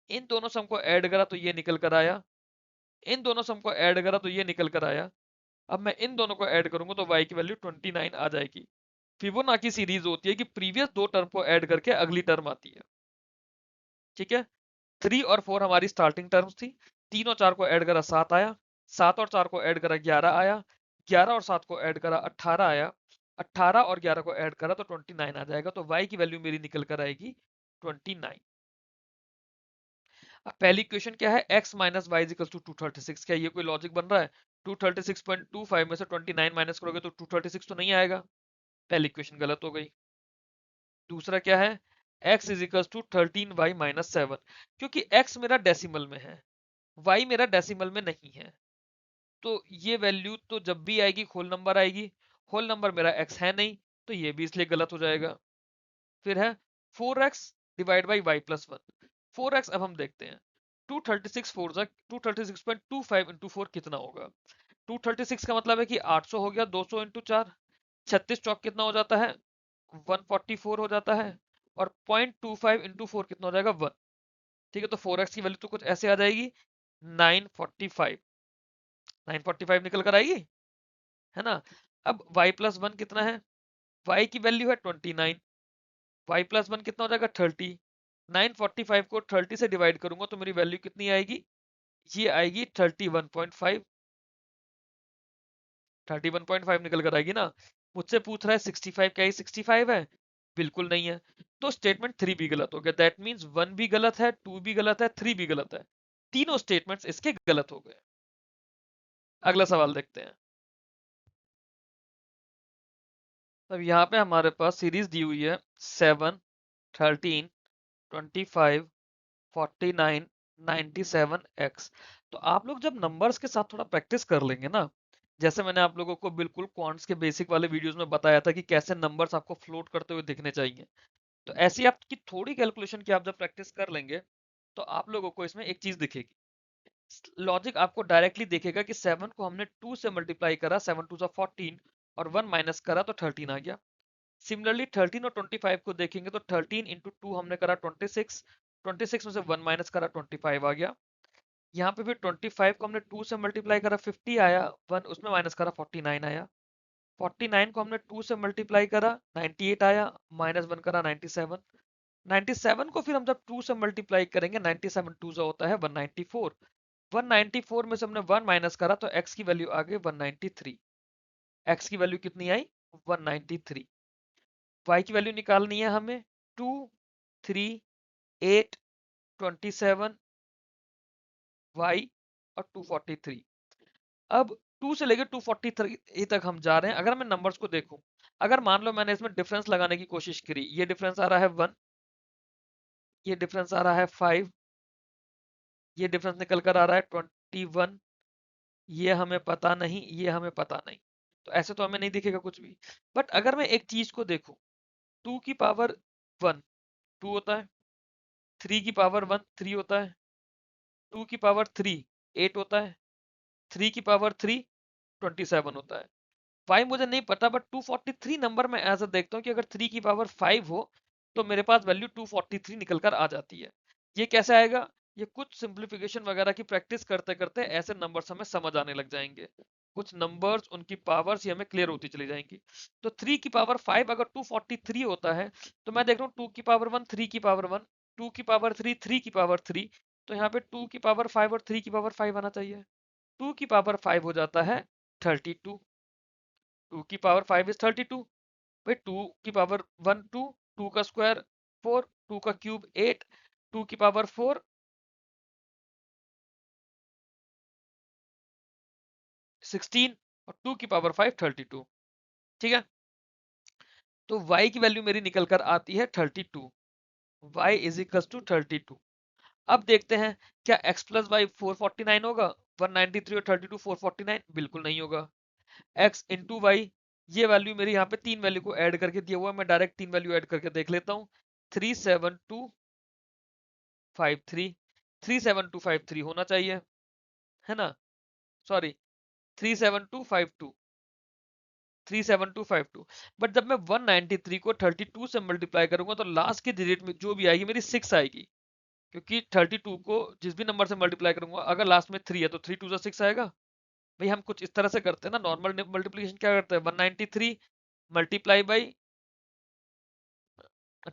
इन दोनों सम को ऐड करा तो ये निकल कर आया, इन दोनों सम को ऐड करा तो ये निकल कर आया। अब मैं इन दोनों को ऐड करूंगा तो y की वैल्यू 29 आ जाएगी। फिबोनाची सीरीज होती है कि प्रीवियस दो टर्म को ऐड करके अगली टर्म आती है। ठीक है, 3 और 4 हमारी स्टार्टिंग टर्म्स थी, 3 और 4 को ऐड करा 7 आया, 7 और 4 को ऐड करा 11 आया, 11 और 7 को ऐड करा 18 आया, 18 और 11 को ऐड करा तो 29 आ जाएगा। तो y की वैल्यू मेरी निकल कर आएगी 29। अब पहली क्वेश्चन क्या है, x minus y is equal to 236। क्या ये कोई लॉजिक बन रहा है? 236.25 में से 29 माइनस करोगे तो 236 तो नहीं आएगा, पहली क्वेश्चन गलत हो गई। दूसरा क्या है, x is equal to 13y minus 7, क्योंकि x मेरा डेसिमल में है, y मेरा डेसिमल में नहीं है, तो ये वैल्यू तो जब भी आएगी होल नंबर आएगी, होल नंबर मेरा x है नहीं, तो ये भी इसलिए गलत हो जाएगा। फिर है 4x divide by y plus 1। 4x अब हम देखते हैं, 236 4 236.25 इंटू 4 कितना होगा? 236 का मतलब है कि 800 हो गया, 200 इंटू 4, 36 चौक कितना हो जाता है? 144 हो जाता है, और 0.25 इंटू 4 कितना हो जाएगा? 1। ठीक है, तो 4x की वैल्यू तो कुछ ऐसे आ जाएगी, 945, 945 निकल कर आएगी, है ना। अब y प्लस 1 कितना है? y की वैल्यू है 29, y प्लस 1 कितना हो जाएगा? 30। 945 को 30 से डिवाइड करूंगा तो मेरी वैल्यू कितनी आएगी? ये आएगी 31.5, 31.5 निकल कर आएगी ना। मुझसे पूछ रहा है 65, क्या ये 65 है? बिल्कुल नहीं है। तो स्टेटमेंट 3 भी गलत हो गया, दैट मीन्स 1 भी गलत है, 2 भी गलत है, 3 भी गलत है, तीनों स्टेटमेंट्स इसके गलत हो गए। अगला सवाल देखते हैं। अब यहाँ पे हमारे पास सीरीज दी हुई है 7, 13, 25, 49, 97x। तो आप लोग जब नंबर्स के साथ थोड़ा प्रैक्टिस कर लेंगे ना, जैसे मैंने आप लोगों को बिल्कुल क्वांट्स के बेसिक वाले वीडियोस में बताया था कि कैसे नंबर्स आपको फ्लोट करते हुए दिखने चाहिए, तो ऐसी आपकी थोड़ी कैलकुलेशन की आप जब प्रैक्टिस कर लेंगे तो आप लोगों को इसमें एक चीज दिखेगी। लॉजिक आपको डायरेक्टली देखेगा कि 7 को हमने 2 से मल्टीप्लाई करा, 7 2 14, और 1 माइनस करा तो 13 आ गया। सिमिलरली 13 और 25 को देखेंगे तो 13 इंटू 2 हमने करा 26, 26 में से 1 माइनस करा 25 आ गया। यहाँ पे फिर 25 को हमने 2 से मल्टीप्लाई करा 50 आया, 1 उसमें माइनस करा 49 आया। 49 को हमने 2 से मल्टीप्लाई करा 98 आया, माइनस 1 करा 97। 97 को फिर हम जब 2 से मल्टीप्लाई करेंगे, 97 2 से होता है 194। 194 में से हमने 1 माइनस करा तो x की वैल्यू आ गई 193। x की वैल्यू कितनी आई? 193। y की वैल्यू निकालनी है हमें, 2, 3, 8, 27 y और 243। अब 2 से लेकर 243 तक हम जा रहे हैं। अगर मैं नंबर्स को देखूं, अगर मान लो मैंने इसमें डिफरेंस लगाने की कोशिश करी, ये डिफरेंस आ रहा है 1, ये डिफरेंस आ रहा है 5, ये डिफरेंस निकल कर आ रहा है 21, ये हमें पता नहीं, ये हमें पता नहीं, तो ऐसे तो हमें नहीं दिखेगा कुछ भी। बट अगर मैं एक चीज को देखूं, 2 की पावर 1 2 होता है, 3 की पावर 1 3 होता है, 2 की पावर 3 8 होता है, 3 की पावर 3 27 होता है। वाई मुझे नहीं पता, बट 243 नंबर में ऐसा देखता हूँ कि अगर 3 की पावर 5 हो तो मेरे पास वैल्यू 243 निकल कर आ जाती है। ये कैसे आएगा? ये कुछ सिंप्लीफिकेशन वगैरह की प्रैक्टिस करते करते ऐसे नंबर्स हमें समझ आने लग जाएंगे, कुछ नंबर्स उनकी पावर्स ही हमें क्लियर होती चली जाएंगी। तो 3 की पावर 5 अगर 243 होता है, तो मैं देख रहा हूँ 2 की पावर 1 3 की पावर 1, 2 की पावर 3 3 की पावर 3, तो यहाँ पे 2 की पावर 5 और 3 की पावर 5 आना चाहिए। 2 की पावर 5 हो जाता है 32, 2 की पावर 5 इज 32। भाई 2 की पावर 1 2, 2 का स्क्वायर 4, 2 का क्यूब 8, 2 की पावर 4 16, और 2 की पावर 5 32। ठीक है, तो y की वैल्यू मेरी निकल कर आती है 32। y is equal to 32। अब देखते हैं, क्या x प्लस वाई 449 होगा? 193 और 32 449 बिल्कुल नहीं होगा। x इंटू वाई, ये वैल्यू मेरी यहाँ पे तीन वैल्यू को ऐड करके दिया हुआ है, मैं डायरेक्ट तीन वैल्यू ऐड करके देख लेता हूँ। 37253, 37253 होना चाहिए। है ना, सॉरी 37252, 37252। बट जब मैं 193 को 32 से मल्टीप्लाई करूंगा तो लास्ट की डिजिट में जो भी आएगी मेरी 6 आएगी, क्योंकि 32 को जिस भी नंबर से मल्टीप्लाई करूंगा अगर लास्ट में 3 है तो 3 टू 6 आएगा। भाई हम कुछ इस तरह से करते हैं ना, नॉर्मल मल्टीप्लिकेशन क्या करते हैं, 193 मल्टीप्लाई बाई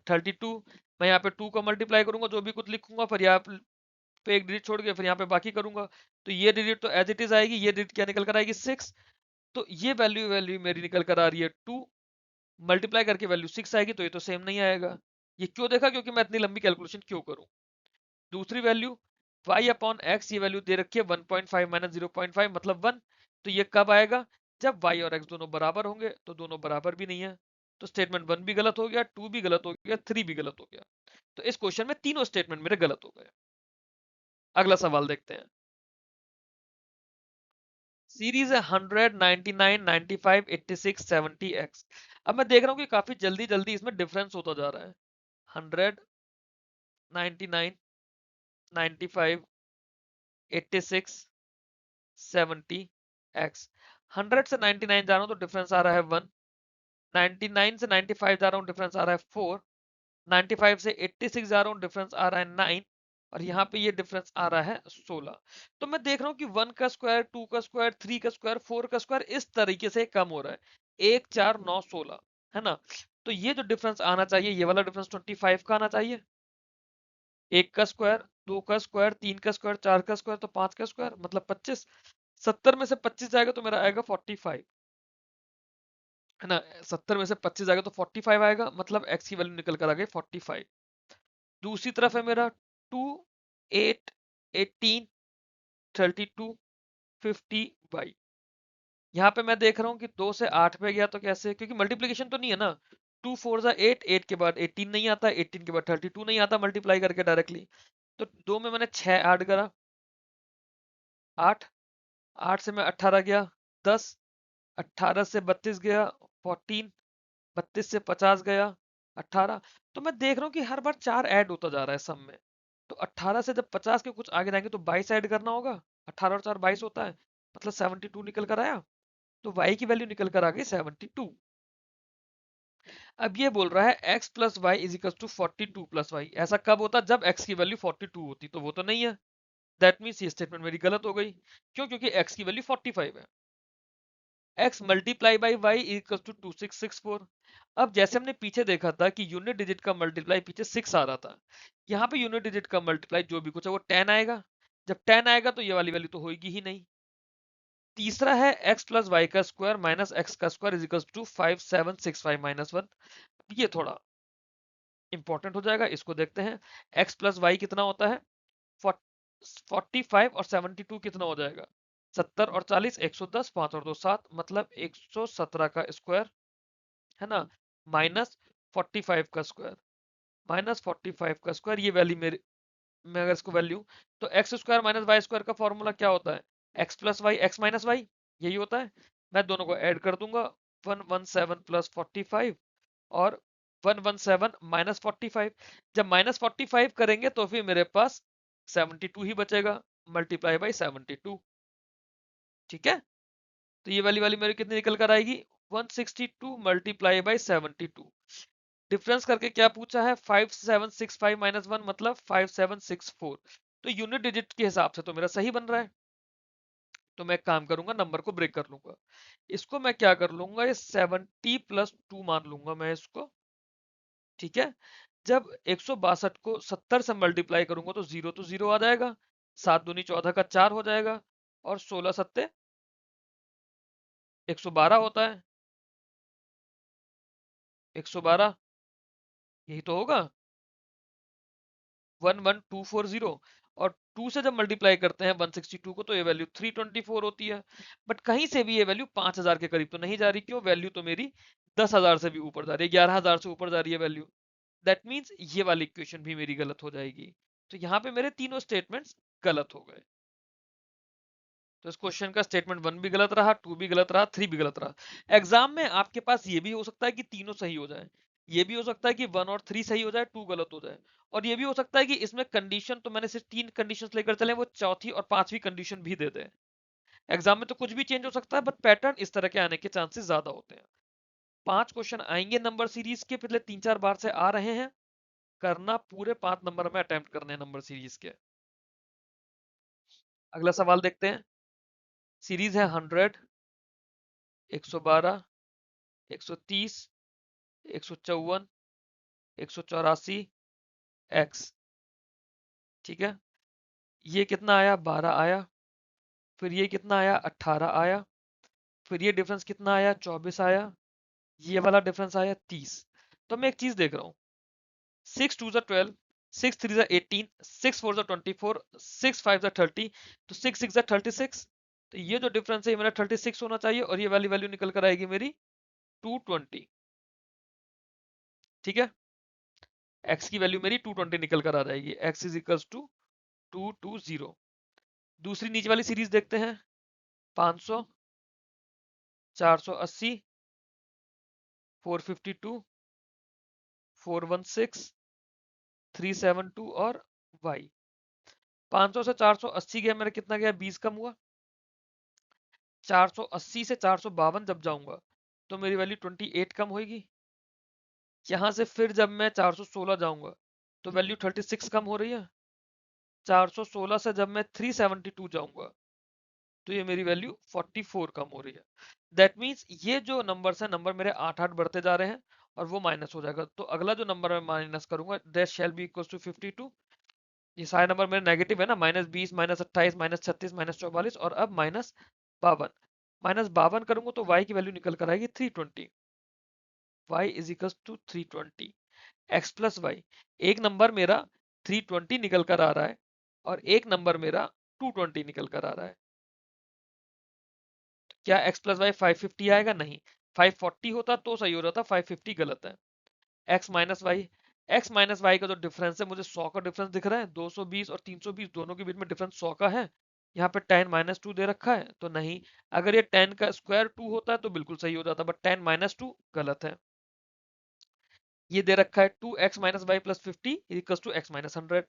32। मैं यहाँ पे 2 को मल्टीप्लाई करूंगा, जो भी कुछ लिखूंगा, फिर यहाँ पे एक डिजिट छोड़ के फिर यहाँ पे बाकी करूंगा, तो ये डिजिट तो एज इट इज आएगी, ये डिजिट क्या निकल कर आएगी 6। तो ये वैल्यू वैल्यू मेरी निकल कर आ रही है 2, मल्टीप्लाई करके वैल्यू 6 आएगी, तो ये तो सेम नहीं आएगा। ये क्यों देखा, क्योंकि मैं इतनी लंबी कैलकुलेशन क्यों करूं। दूसरी वैल्यू y अपॉन एक्स, ये वैल्यू दे रखी है 1.5 माइनस 0.5 मतलब 1। तो ये कब आएगा, जब y और x दोनों बराबर होंगे, तो दोनों बराबर भी नहीं है, तो स्टेटमेंट 1 भी गलत हो गया, 2 भी गलत हो गया, 3 भी गलत हो गया। तो इस क्वेश्चन में तीनों स्टेटमेंट मेरे गलत हो गए। अगला सवाल देखते हैं। सीरीज है 100, 99, 95, 86, 70x। अब मैं देख रहा हूँ कि काफी जल्दी जल्दी इसमें डिफरेंस होता जा रहा है। 100, 99, 95, 86, 70x। 100 से 99 जा रहा हूँ तो डिफरेंस आ रहा है 1, 99 से 95 जा रहा हूँ डिफरेंस आ रहा है 4, 95 से 86 जा रहा हूँ डिफरेंस आ रहा है 9, और यहाँ पे ये डिफरेंस आ रहा है 16। तो मैं देख रहा हूँ कि 1 का स्क्वायर, 2 का स्क्वायर, 3 का स्क्वायर, 4 का स्क्वायर इस तरीके से कम हो रहा है, 1 4 9 16, है ना। तो ये जो डिफरेंस आना चाहिए, ये वाला डिफरेंस 25 का आना चाहिए। 1 का स्क्वायर, 2 का स्क्वायर, 3 का स्क्वायर, 4 का स्क्वायर, तो 5 का स्क्वायर मतलब 25। 70 में से 25 जाएगा तो मेरा आएगा 45, है ना। 70 में से 25 जाएगा तो 45 आएगा, मतलब x की वैल्यू निकल कर आ गई 45। दूसरी तरफ है मेरा 2, 8, 18, 32, 50y। यहाँ पे मैं देख रहा हूँ कि 2 से 8 पे गया तो कैसे, क्योंकि मल्टीप्लीकेशन तो नहीं है ना। 2 4 जा 8, 8 के बाद 18 नहीं आता, 18 के बाद 32 नहीं आता मल्टीप्लाई करके डायरेक्टली। तो 2 में मैंने 6 ऐड करा, 8, 8 से मैं 18 गया 10, 18 से 32 गया 14, 32 से 50 गया 18। तो मैं देख रहा हूँ कि हर बार 4 ऐड होता जा रहा है सब में। तो 18 से जब 50 के कुछ आगे जाएंगे तो 22 ऐड करना होगा, 18 और 4 22 होता है, मतलब 72 निकल कर आया। तो y की वैल्यू निकल कर आ गई 72। अब ये बोल रहा है x plus y is equal to 42 plus y. ऐसा कब होता, जब x की वैल्यू 42 होती, तो वो तो नहीं है। दैट मीन्स ये स्टेटमेंट मेरी गलत हो गई। क्यों, क्योंकि x की वैल्यू 45 है। x multiply by y equal to 2664। अब जैसे हमने पीछे देखा था कि यूनिट डिजिट का मल्टीप्लाई पीछे 6 आ रहा था, यहाँ पे यूनिट डिजिट का मल्टीप्लाई जो भी कुछ है वो 10 आएगा। जब 10 आएगा तो ये वाली वैल्यू तो होगी ही नहीं। तीसरा है x प्लस वाई का स्क्वायर माइनस एक्स का square is equal to 5765 minus 1। ये थोड़ा इंपॉर्टेंट हो जाएगा, इसको देखते हैं। x प्लस वाई कितना होता है, 45, और 72 कितना हो जाएगा, 70 और 40, 110, 5 और 2 7, मतलब 117 का स्क्वायर, है ना, माइनस 45 का स्क्वायर, माइनस 45 का स्क्वायर। ये वैल्यू मेरी, मैं अगर इसको वैल्यू, तो x square minus y square का फॉर्मूला क्या होता है, x plus y, x minus y, यही होता है। मैं दोनों को ऐड कर दूंगा, 117 प्लस 45 और 117 माइनस 45। जब माइनस 45 करेंगे तो फिर मेरे पास 72 ही बचेगा, मल्टीप्लाई बाई 72। ठीक है, तो ये वाली वाली मेरी कितनी निकल कर आएगी, 162 मल्टीप्लाई बाई 72। डिफरेंस करके क्या पूछा है, 5765 माइनस 1 मतलब 5764। तो यूनिट डिजिट के हिसाब से तो मेरा सही बन रहा है। तो मैं एक काम करूंगा, नंबर को ब्रेक कर लूंगा। इसको मैं क्या कर लूंगा, ये 70 प्लस 2 मान लूंगा मैं इसको। ठीक है, जब 162 को 70 से मल्टीप्लाई करूंगा तो जीरो तो जीरो आ जाएगा, 7 दूनी 14 का 4 हो जाएगा, और 16 सत्ते 112 होता है, 112 यही तो होगा, 11240। और 2 से जब मल्टीप्लाई करते हैं 162 को तो ये वैल्यू 324 होती है। बट कहीं से भी ये वैल्यू 5000 के करीब तो नहीं जा रही, क्यों, वैल्यू तो मेरी 10,000 से भी ऊपर जा रही है, 11,000 से ऊपर जा रही है वैल्यू। दैट मीन्स ये वाली इक्वेशन भी मेरी गलत हो जाएगी। तो यहाँ पे मेरे तीनों स्टेटमेंट्स गलत हो गए। तो इस क्वेश्चन का स्टेटमेंट 1 भी गलत रहा, 2 भी गलत रहा, 3 भी गलत रहा। एग्जाम में आपके पास ये भी हो सकता है कि तीनों सही हो जाए, ये भी हो सकता है कि 1 और 3 सही हो जाए, 2 गलत हो जाए, और ये भी हो सकता है कि इसमें कंडीशन तो मैंने सिर्फ 3 कंडीशंस लेकर चले, वो चौथी और पांचवी कंडीशन भी दे दे। एग्जाम में तो कुछ भी चेंज हो सकता है, बट पैटर्न इस तरह के आने के चांसेस ज्यादा होते हैं। 5 क्वेश्चन आएंगे नंबर सीरीज के, पिछले 3-4 बार से आ रहे हैं, करना पूरे 5 नंबर में अटेम्प्ट करने हैं नंबर सीरीज के। अगला सवाल देखते हैं। सीरीज है 100, 112, 130, 154, 184, एक्स। ठीक है, ये कितना आया? 12 आया। फिर ये कितना आया? 18 आया। फिर ये डिफरेंस कितना आया? 24 आया। ये वाला डिफरेंस आया 30। तो मैं एक चीज देख रहा हूँ, 6 2 12, 6 3 18, 6 4 24, 6 5 30, तो 6 6 36। तो ये जो डिफरेंस है ये मेरा 36 होना चाहिए, और ये वाली वैल्यू निकल कर आएगी मेरी 220। ठीक है, x की वैल्यू मेरी 220 निकल कर आ जाएगी। x is equals to 220। दूसरी नीचे वाली सीरीज देखते हैं। 500, 480, 452, 416, 372 और y। 500 से 480 गया मेरा, कितना गया? 20 कम हुआ। 480 से 452 जब जाऊंगा तो मेरी वैल्यू 28 कम होगी। यहां से फिर जब मैं 416 जाऊंगा तो वैल्यू 36 कम हो रही है। 416 से जब मैं 372 जाऊंगा तो ये मेरी वैल्यू 44 कम हो रही है। दैट मीन्स ये जो नंबर है, नंबर मेरे 8 8 बढ़ते जा रहे हैं, और वो माइनस हो जाएगा। तो अगला जो नंबर मैं माइनस करूंगा, that shall be equal to 52। ये सारे नंबर मेरे नेगेटिव है ना, -20, -28, -36, -44, और अब -52। -52 करूंगा तो y की वैल्यू निकल कर आएगी 320। y is equal to 320। x plus y, एक नंबर मेरा 320 निकल कर आ रहा है, और एक नंबर मेरा 220 निकल कर आ रहा है। क्या x प्लस वाई 550 आएगा? नहीं, 540 होता तो सही हो रहा था, 550 गलत है। x minus y, x minus y का जो डिफरेंस है, मुझे 100 का डिफरेंस दिख रहा है। 220 और 320 दोनों के बीच में डिफरेंस 100 का है। यहाँ पे tan -2 दे रखा है, तो नहीं। अगर ये tan का स्क्वायर 2 होता है तो बिल्कुल सही हो जाता, बट tan -2 गलत है। ये दे रखा है 2x minus y plus 50 equal to x minus 100।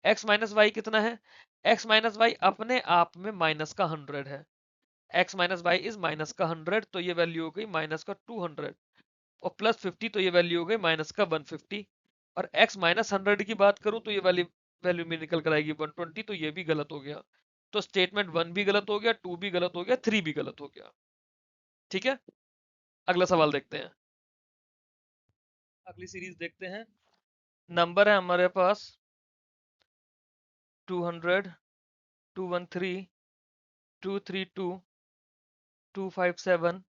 x minus y कितना है? x माइनस वाई अपने आप में माइनस का 100 है। x minus y is minus का 100, तो ये वैल्यू हो गई माइनस का 200, और प्लस 50 तो ये वैल्यू हो गई माइनस का 150। और x माइनस 100 की बात करूं तो ये वाली वैल्यू में निकल कर आएगी 120, तो ये भी गलत हो गया। तो स्टेटमेंट 1 भी गलत हो गया, 2 भी गलत हो गया, 3 भी गलत हो गया। ठीक है, अगला सवाल देखते हैं। अगली सीरीज देखते हैं। नंबर है हमारे पास 200, 213, 232, 257,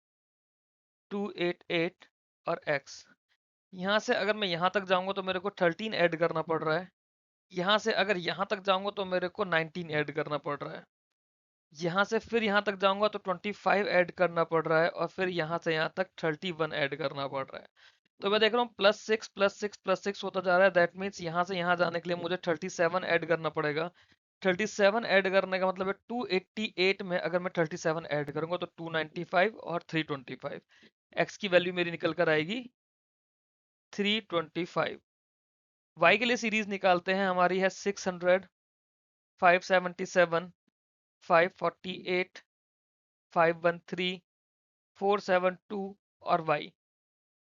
288 और x। यहाँ से अगर मैं यहाँ तक जाऊंगा तो मेरे को 13 ऐड करना पड़ रहा है। यहाँ से अगर यहाँ तक जाऊंगा तो मेरे को 19 ऐड करना पड़ रहा है। यहाँ से फिर यहाँ तक जाऊंगा तो 25 ऐड करना पड़ रहा है, और फिर यहाँ से यहाँ तक 31 ऐड करना पड़ रहा है। तो मैं देख रहा हूँ +6 +6 +6 होता जा रहा है। दैट मीन्स यहाँ से यहाँ जाने के लिए मुझे 37 ऐड करना पड़ेगा। 37 ऐड करने का मतलब है 288 में अगर मैं 37 ऐड करूंगा तो 295 और 325। एक्स की वैल्यू मेरी निकल कर आएगी 325। वाई के लिए सीरीज निकालते हैं, हमारी है 600, 577, 548, 513, 472 और वाई।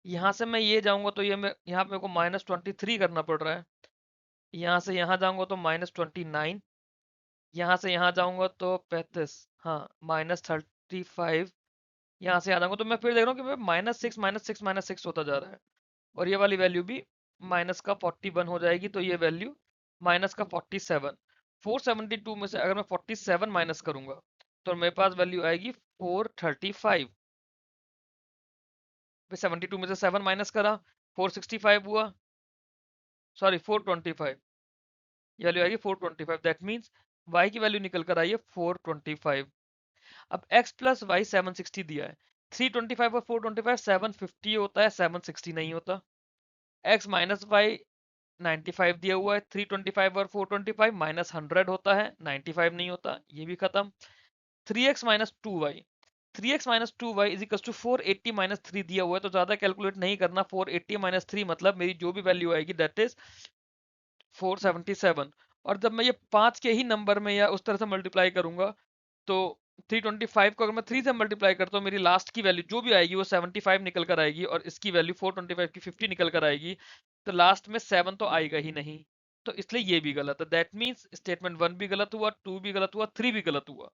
यहाँ से मैं ये जाऊंगा तो ये मैं यहाँ पे मेरे को -23 करना पड़ रहा है। यहाँ से यहाँ जाऊंगा तो -29। यहाँ से यहाँ जाऊंगा तो 35। हाँ, -35। यहाँ से यहाँ जाऊंगा तो मैं फिर देख रहा हूँ कि मैं -6 -6 -6 होता जा रहा है, और ये वाली वैल्यू भी माइनस का 41 हो जाएगी। तो ये वैल्यू माइनस का 47। 472 में से अगर मैं 47 माइनस करूंगा तो मेरे पास वैल्यू आएगी 435। 72 में से 7 माइनस करा, 465 हुआ, सॉरी 425। ये वैल्यू आएगी 425। दैट मीन्स y की वैल्यू निकल कर आई है 425। अब x प्लस वाई 760 दिया है। 325 और 425 750 होता है, 760 नहीं होता। x माइनस वाई 95 दिया हुआ है। 325 और 425 -100 होता है, 95 नहीं होता, ये भी खत्म। 3x minus 2y, 3x minus 2y is equal to 480 minus 3 दिया हुआ है, तो ज्यादा कैलकुलेट नहीं करना। 480 माइनस 3 मतलब मेरी जो भी वैल्यू आएगी दैट इज 477। और जब मैं ये 5 के ही नंबर में या उस तरह से मल्टीप्लाई करूंगा तो 325 को अगर मैं 3 से मल्टीप्लाई करता हूँ, मेरी लास्ट की वैल्यू जो भी आएगी वो 75 निकल कर आएगी, और इसकी वैल्यू 425 की 50 निकल कर आएगी। तो लास्ट में 7 तो आएगा ही नहीं, तो इसलिए ये भी गलत है। दैट मीन्स स्टेटमेंट 1 भी गलत हुआ, 2 भी गलत हुआ, 3 भी गलत हुआ।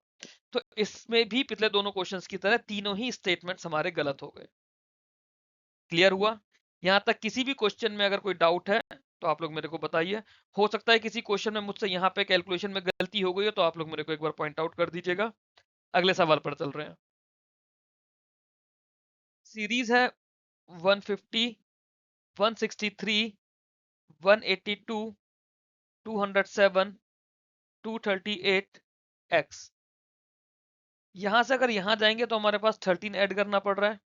तो इसमें भी पिछले दोनों क्वेश्चंस की तरह तीनों ही स्टेटमेंट्स हमारे गलत हो गए। क्लियर हुआ? यहां तक किसी भी क्वेश्चन में अगर कोई डाउट है तो आप लोग मेरे को बताइए। हो सकता है किसी क्वेश्चन में मुझसे यहाँ पे कैलकुलेशन में गलती हो गई हो, तो आप लोग मेरे को एक बार पॉइंट आउट कर दीजिएगा। अगले सवाल पर चल रहे हैं। सीरीज है 150, 163, 182, 207, 238 एक्स। यहां से अगर यहां जाएंगे तो हमारे पास 13 ऐड करना पड़ रहा है,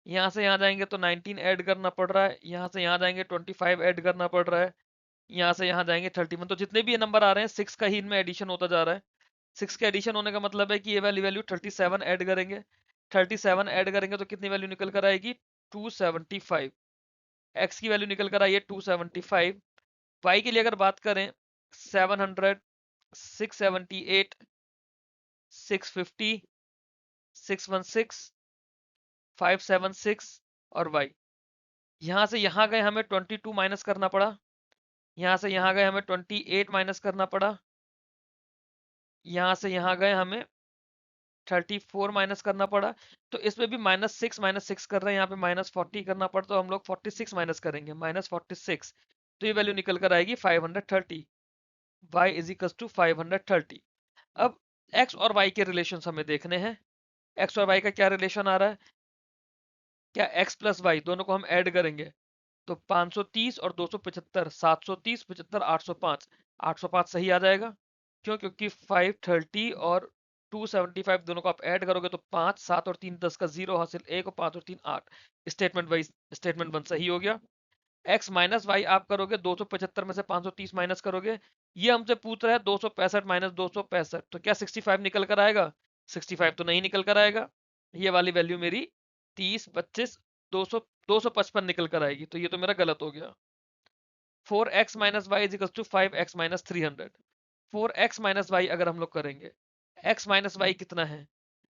यहां से यहां जाएंगे तो 19 ऐड करना पड़ रहा है, यहां से यहां जाएंगे 25 ऐड करना पड़ रहा है, यहाँ से यहाँ जाएंगे 31। तो जितने भी ये नंबर आ रहे हैं 6 का ही इनमें एडिशन होता जा रहा है। 6 का एडिशन होने का मतलब है कि ये वाली वैल्यू 37 ऐड करेंगे, 37 ऐड करेंगे तो कितनी वैल्यू निकल कर आएगी? 275। एक्स की वैल्यू निकल कर आई है 275। वाई के लिए अगर बात करें 700, 678, 650, 616, 576 और वाई। यहाँ से यहाँ गए हमें 22 माइनस करना पड़ा, यहाँ से यहाँ गए हमें 28 माइनस करना पड़ा, यहाँ से यहाँ गए हमें 34 माइनस करना पड़ा। तो इसमें भी -6 कर रहे हैं, यहाँ पे -40 करना पड़ा, तो हम लोग 46 माइनस करेंगे, -46। तो ये वैल्यू निकल कर आएगी 530। y is equal to 530। अब x और y के रिलेशन हमें देखने हैं। x और y का क्या रिलेशन आ रहा है? क्या x प्लस वाई दोनों को हम ऐड करेंगे तो 530 और 275, 730, 75, 805। 805 सही आ जाएगा। क्यों? क्योंकि 530 और 275 दोनों को आप ऐड करोगे तो 5, 7 और 3 10 का 0 हासिल, 1 और 5 और 3 8। स्टेटमेंट वाइज स्टेटमेंट 1 सही हो गया। x माइनस वाई आप करोगे 275 में से 530 माइनस करोगे, ये हमसे पूछ रहा है 265 माइनस 265, तो क्या 65 निकल कर आएगा? 65 तो नहीं निकल कर आएगा। ये वाली वैल्यू मेरी 30, 25, 200, 255 निकल कर आएगी, तो ये तो मेरा गलत हो गया। 4x minus y is equal to 5x minus 300। 4x minus y अगर हम लोग करेंगे, x माइनस वाई कितना है?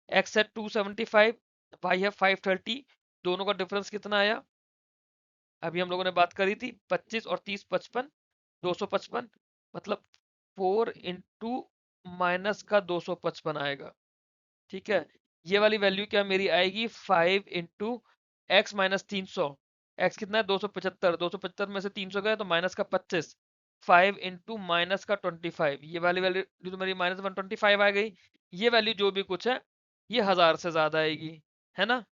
x है 275, y है 530, दोनों का डिफरेंस कितना आया? अभी हम लोगों ने बात करी थी 25 और 30 55, 255, मतलब 4 इंटू माइनस का 255 आएगा। ठीक है, ये वाली वैल्यू क्या मेरी आएगी? 5 इंटू एक्स माइनस 300। एक्स कितना है? 275, 275 में से 300 गए तो माइनस का 25, 5 इंटू माइनस का 25। ये वाली वैल्यू तो मेरी -125 आ गई। ये वैल्यू जो भी कुछ है ये 1000 से ज्यादा आएगी, है ना?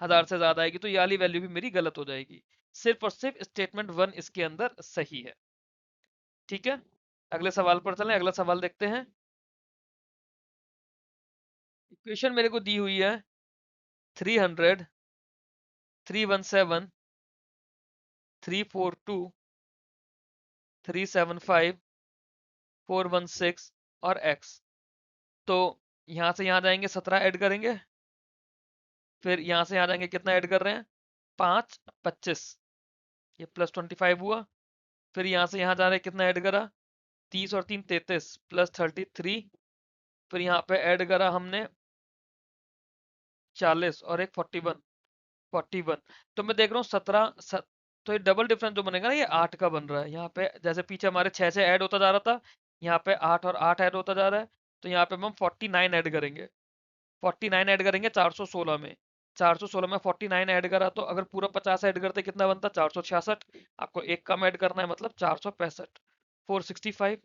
1000 से ज्यादा आएगी तो ये वाली वैल्यू भी मेरी गलत हो जाएगी। सिर्फ और सिर्फ स्टेटमेंट 1 इसके अंदर सही है। ठीक है, अगले सवाल पर चलें। अगला सवाल देखते हैं। इक्वेशन मेरे को दी हुई है 300, 317, 342, 375, 416 और x। तो यहां से यहां जाएंगे 17 ऐड करेंगे, फिर यहां से यहां जाएंगे कितना ऐड कर रहे हैं? 5, 25, ये +25 हुआ। फिर यहां से यहां जा रहे हैं कितना ऐड करा? 30 और 3 33 +33। फिर यहाँ पे ऐड करा हमने 40 और एक 41, 41। तो मैं देख रहा हूँ 17, तो ये डबल डिफरेंस जो बनेगा ना ये 8 का बन रहा है। यहाँ पे जैसे पीछे हमारे 6 से ऐड होता जा रहा था, यहाँ पे 8 और 8 ऐड होता जा रहा है, तो यहाँ पे हम 49 ऐड करेंगे। 49 ऐड करेंगे 416 में, 416 में 49 ऐड करा तो अगर पूरा 50 ऐड करते कितना बनता? 466। आपको एक कम ऐड करना है मतलब 465, 465।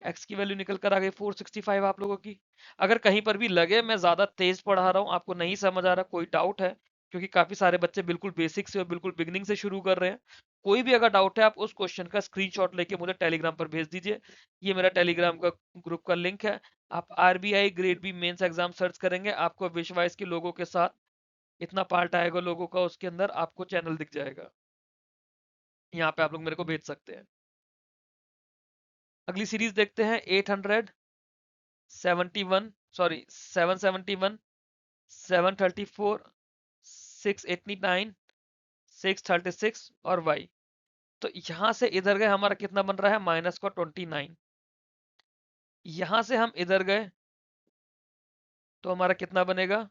एक्स की वैल्यू निकल कर आ गई 465 आप लोगों की। अगर कहीं पर भी लगे मैं ज्यादा तेज पढ़ा रहा हूँ, आपको नहीं समझ आ रहा, कोई डाउट है, क्योंकि काफी सारे बच्चे बिल्कुल बेसिक से और बिल्कुल बिगनिंग से शुरू कर रहे हैं, कोई भी अगर डाउट है आप उस क्वेश्चन का स्क्रीनशॉट लेके मुझे टेलीग्राम पर भेज दीजिए। ये मेरा टेलीग्राम का ग्रुप का लिंक है। आप RBI grade B mains exam search करेंगे, आपको विश्वास के लोगों के साथ इतना पार्ट आएगा लोगों का, उसके अंदर आपको चैनल दिख जाएगा, यहाँ पे आप लोग मेरे को भेज सकते हैं। अगली सीरीज देखते हैं 871, सॉरी 771, 734, 689, 636 और y। तो यहां से इधर गए हमारा कितना बन रहा है, माइनस का 29। यहां से हम इधर गए तो हमारा कितना बनेगा,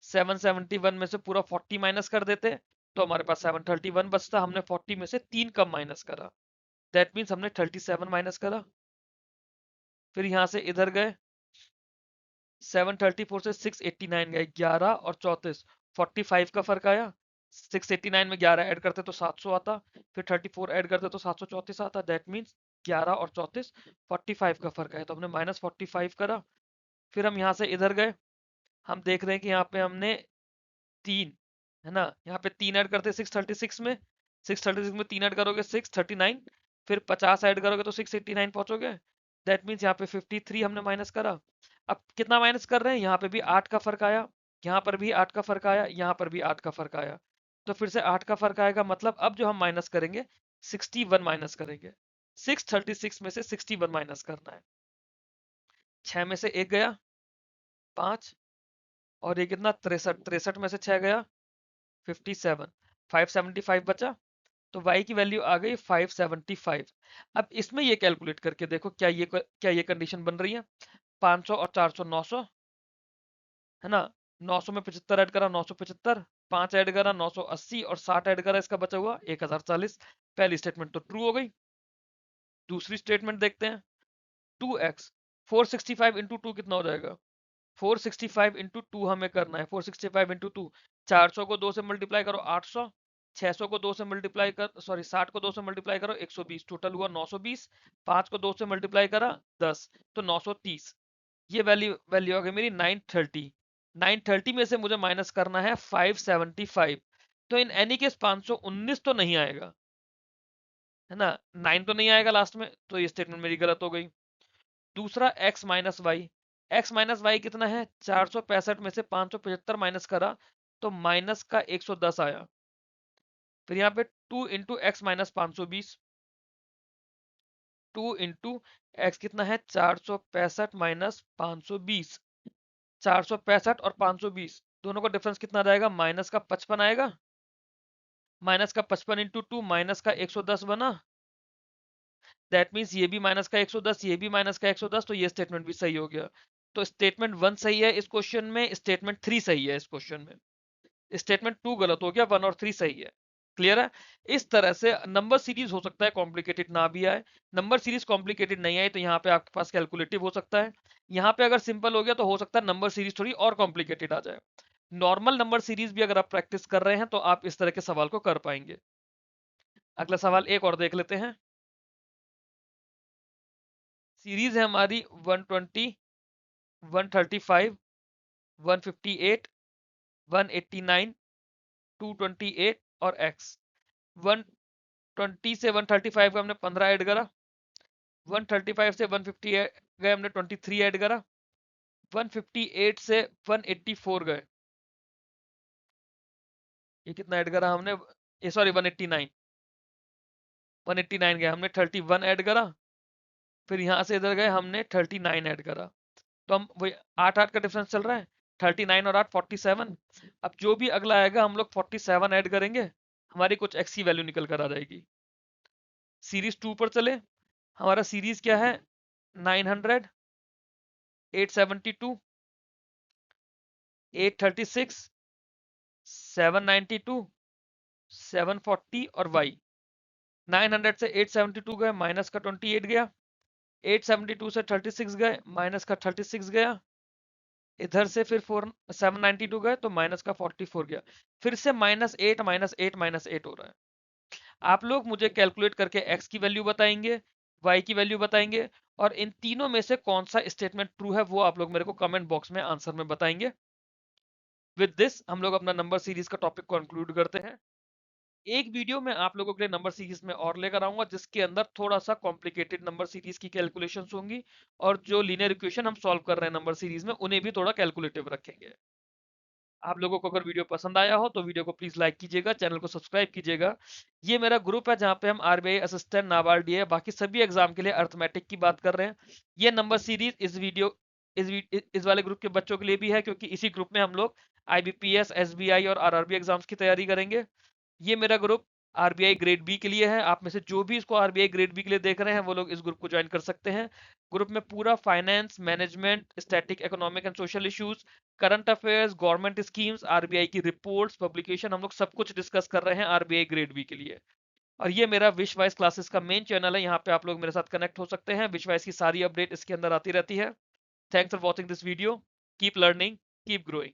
771 में से पूरा 40 माइनस कर देते तो हमारे पास 731 बचता। हमने 40 में से 3 कम माइनस करा, दैट मीन्स हमने 37 माइनस करा। फिर यहां से इधर गए, 734 से 689 गए, 11 और 34, 45 का फर्क आया। 689 में 11 ऐड करते तो 700 आता, फिर 34 ऐड करते तो 734 आता, दैट मीन्स 11 और 34, 45 का फर्क आया, तो हमने माइनस 45 करा। फिर हम यहाँ से इधर गए, हम देख रहे हैं कि यहाँ पे हमने 3, है ना, यहाँ पे 3 ऐड करते 636 में, 636 में 3 ऐड करोगे 639, फिर 50 ऐड करोगे तो 689 पहुंचोगे, दैट मीन्स यहाँ पे 53 हमने माइनस करा। अब कितना माइनस कर रहे हैं, यहाँ पे भी 8 का फर्क आया, यहाँ पर भी 8 का फर्क आया, यहाँ पर भी 8 का फर्क आया, तो फिर से 8 का फर्क आएगा, मतलब अब जो हम माइनस करेंगे 61 माइनस करेंगे। 636 में से 61 माइनस करना है। 6 में से 1 गया, 5, और ये कितना 63, 63 में से 6 गया 57, 575 बचा, तो y की वैल्यू आ गई 575। अब इसमें ये कैलकुलेट करके देखो क्या ये कंडीशन बन रही है। 500 और 400 900, है ना, 900 में 75 ऐड करा 975, 5 ऐड करा 980 और 60 ऐड करा, इसका बचा हुआ 1040। पहली स्टेटमेंट तो ट्रू हो गई। दूसरी स्टेटमेंट देखते हैं, 2x, 465 इंटू 2 कितना हो जाएगा, 465 इंटू 2 हमें करना है। 465 इंटू 2, 400 को 2 से मल्टीप्लाई करो 800, 600 को 2 से मल्टीप्लाई कर, सॉरी 60 को 2 से मल्टीप्लाई करो 120, टोटल हुआ 920। 5 को 2 से मल्टीप्लाई करा 10, तो 930। ये वैल्यू वैल्यू आ गई मेरी 930। 930 में से मुझे माइनस करना है 575, तो इन एनी केस 519 तो नहीं आएगा, है ना, 9 तो नहीं आएगा लास्ट में, तो ये स्टेटमेंट मेरी गलत हो गई। दूसरा x minus y, x minus y कितना है, 465 में से 575 माइनस करा तो माइनस का 110 आया। फिर यहाँ पे 2 into x minus 520, 2 into x कितना है 465 माइनस 520, 465 और 520 दोनों का डिफरेंस कितना जाएगा, माइनस का 55 आएगा। माइनस का 55 इंटू 2 माइनस का 110 बना, दैट मीन्स ये भी माइनस का 110, ये भी माइनस का 110, तो ये स्टेटमेंट भी सही हो गया। तो स्टेटमेंट 1 सही है इस क्वेश्चन में, स्टेटमेंट 3 सही है इस क्वेश्चन में, स्टेटमेंट 2 गलत हो गया, 1 और 3 सही है। क्लियर है। इस तरह से नंबर सीरीज हो सकता है कॉम्प्लिकेटेड ना भी आए, नंबर सीरीज कॉम्प्लिकेटेड नहीं आई तो यहाँ पे आपके पास कैलकुलेटिव हो सकता है। यहाँ पे अगर सिंपल हो गया तो हो सकता है नंबर सीरीज थोड़ी और कॉम्प्लिकेटेड आ जाए। नॉर्मल नंबर सीरीज भी अगर आप प्रैक्टिस कर रहे हैं तो आप इस तरह के सवाल को कर पाएंगे। अगला सवाल एक और देख लेते हैं। सीरीज है हमारी 120, 135, 158, 189, 228 और x। 120 से 135 का हमने 15 ऐड करा, 135 से 150 गए हमने 23 ऐड करा, 158 से 184 गए, ये कितना ऐड करा हमने, ये सॉरी 189, 189 गए हमने 31 ऐड करा, फिर यहां से इधर गए हमने 39 ऐड करा, तो हम वही 8-8 का डिफरेंस चल रहा है, 39 और 8 47। अब जो भी अगला आएगा हम लोग 47 ऐड करेंगे, हमारी कुछ एक्स की वैल्यू निकल कर आ जाएगी। सीरीज 2 पर चले, हमारा सीरीज क्या है, 900, 872, 836, 792, 740 और y। 900 से 872 गए, माइनस का 28 गया, 872 से 36 गए, माइनस का 36 गया, इधर से फिर 792 गए तो माइनस का 44 गया, फिर से -8 -8 हो रहा है। आप लोग मुझे कैलकुलेट करके x की वैल्यू बताएंगे, y की वैल्यू बताएंगे, और इन तीनों में से कौन सा स्टेटमेंट ट्रू है वो आप लोग मेरे को कमेंट बॉक्स में आंसर में बताएंगे। विद दिस हम लोग अपना नंबर सीरीज का टॉपिक कंक्लूड करते हैं। एक वीडियो में आप लोगों के लिए नंबर सीरीज में और लेकर आऊंगा जिसके अंदर थोड़ा सा कॉम्प्लिकेटेड नंबर सीरीज की कैलकुलेशंस होंगी, और जो लीनियर इक्वेशन हम सॉल्व कर रहे हैं नंबर सीरीज में उन्हें भी थोड़ा कैलकुलेटिव रखेंगे। आप लोगों को अगर वीडियो पसंद आया हो तो वीडियो को प्लीज लाइक कीजिएगा, चैनल को सब्सक्राइब कीजिएगा। ये मेरा ग्रुप है जहाँ पे हम आरबीआई असिस्टेंट, नाबार्ड बाकी सभी एग्जाम के लिए अर्थमेटिक की बात कर रहे हैं। ये नंबर सीरीज इस वाले ग्रुप के बच्चों के लिए भी है, क्योंकि इसी ग्रुप में हम लोग IBPS, SBI और RRB एग्जाम्स की तैयारी करेंगे। ये मेरा ग्रुप आरबीआई ग्रेड बी के लिए है। आप में से जो भी इसको आरबीआई ग्रेड बी के लिए देख रहे हैं वो लोग इस ग्रुप को ज्वाइन कर सकते हैं। ग्रुप में पूरा finance, management, static, economic and social issues, current affairs, government schemes, RBI की रिपोर्ट्स, पब्लिकेशन, हम लोग सब कुछ डिस्कस कर रहे हैं आरबीआई ग्रेड बी के लिए। और ये मेरा विश्वास क्लासेस का मेन चैनल है, यहाँ पे आप लोग मेरे साथ कनेक्ट हो सकते हैं। विश्वास की सारी अपडेट इसके अंदर आती रहती है। Thanks for watching this video. Keep learning, keep growing.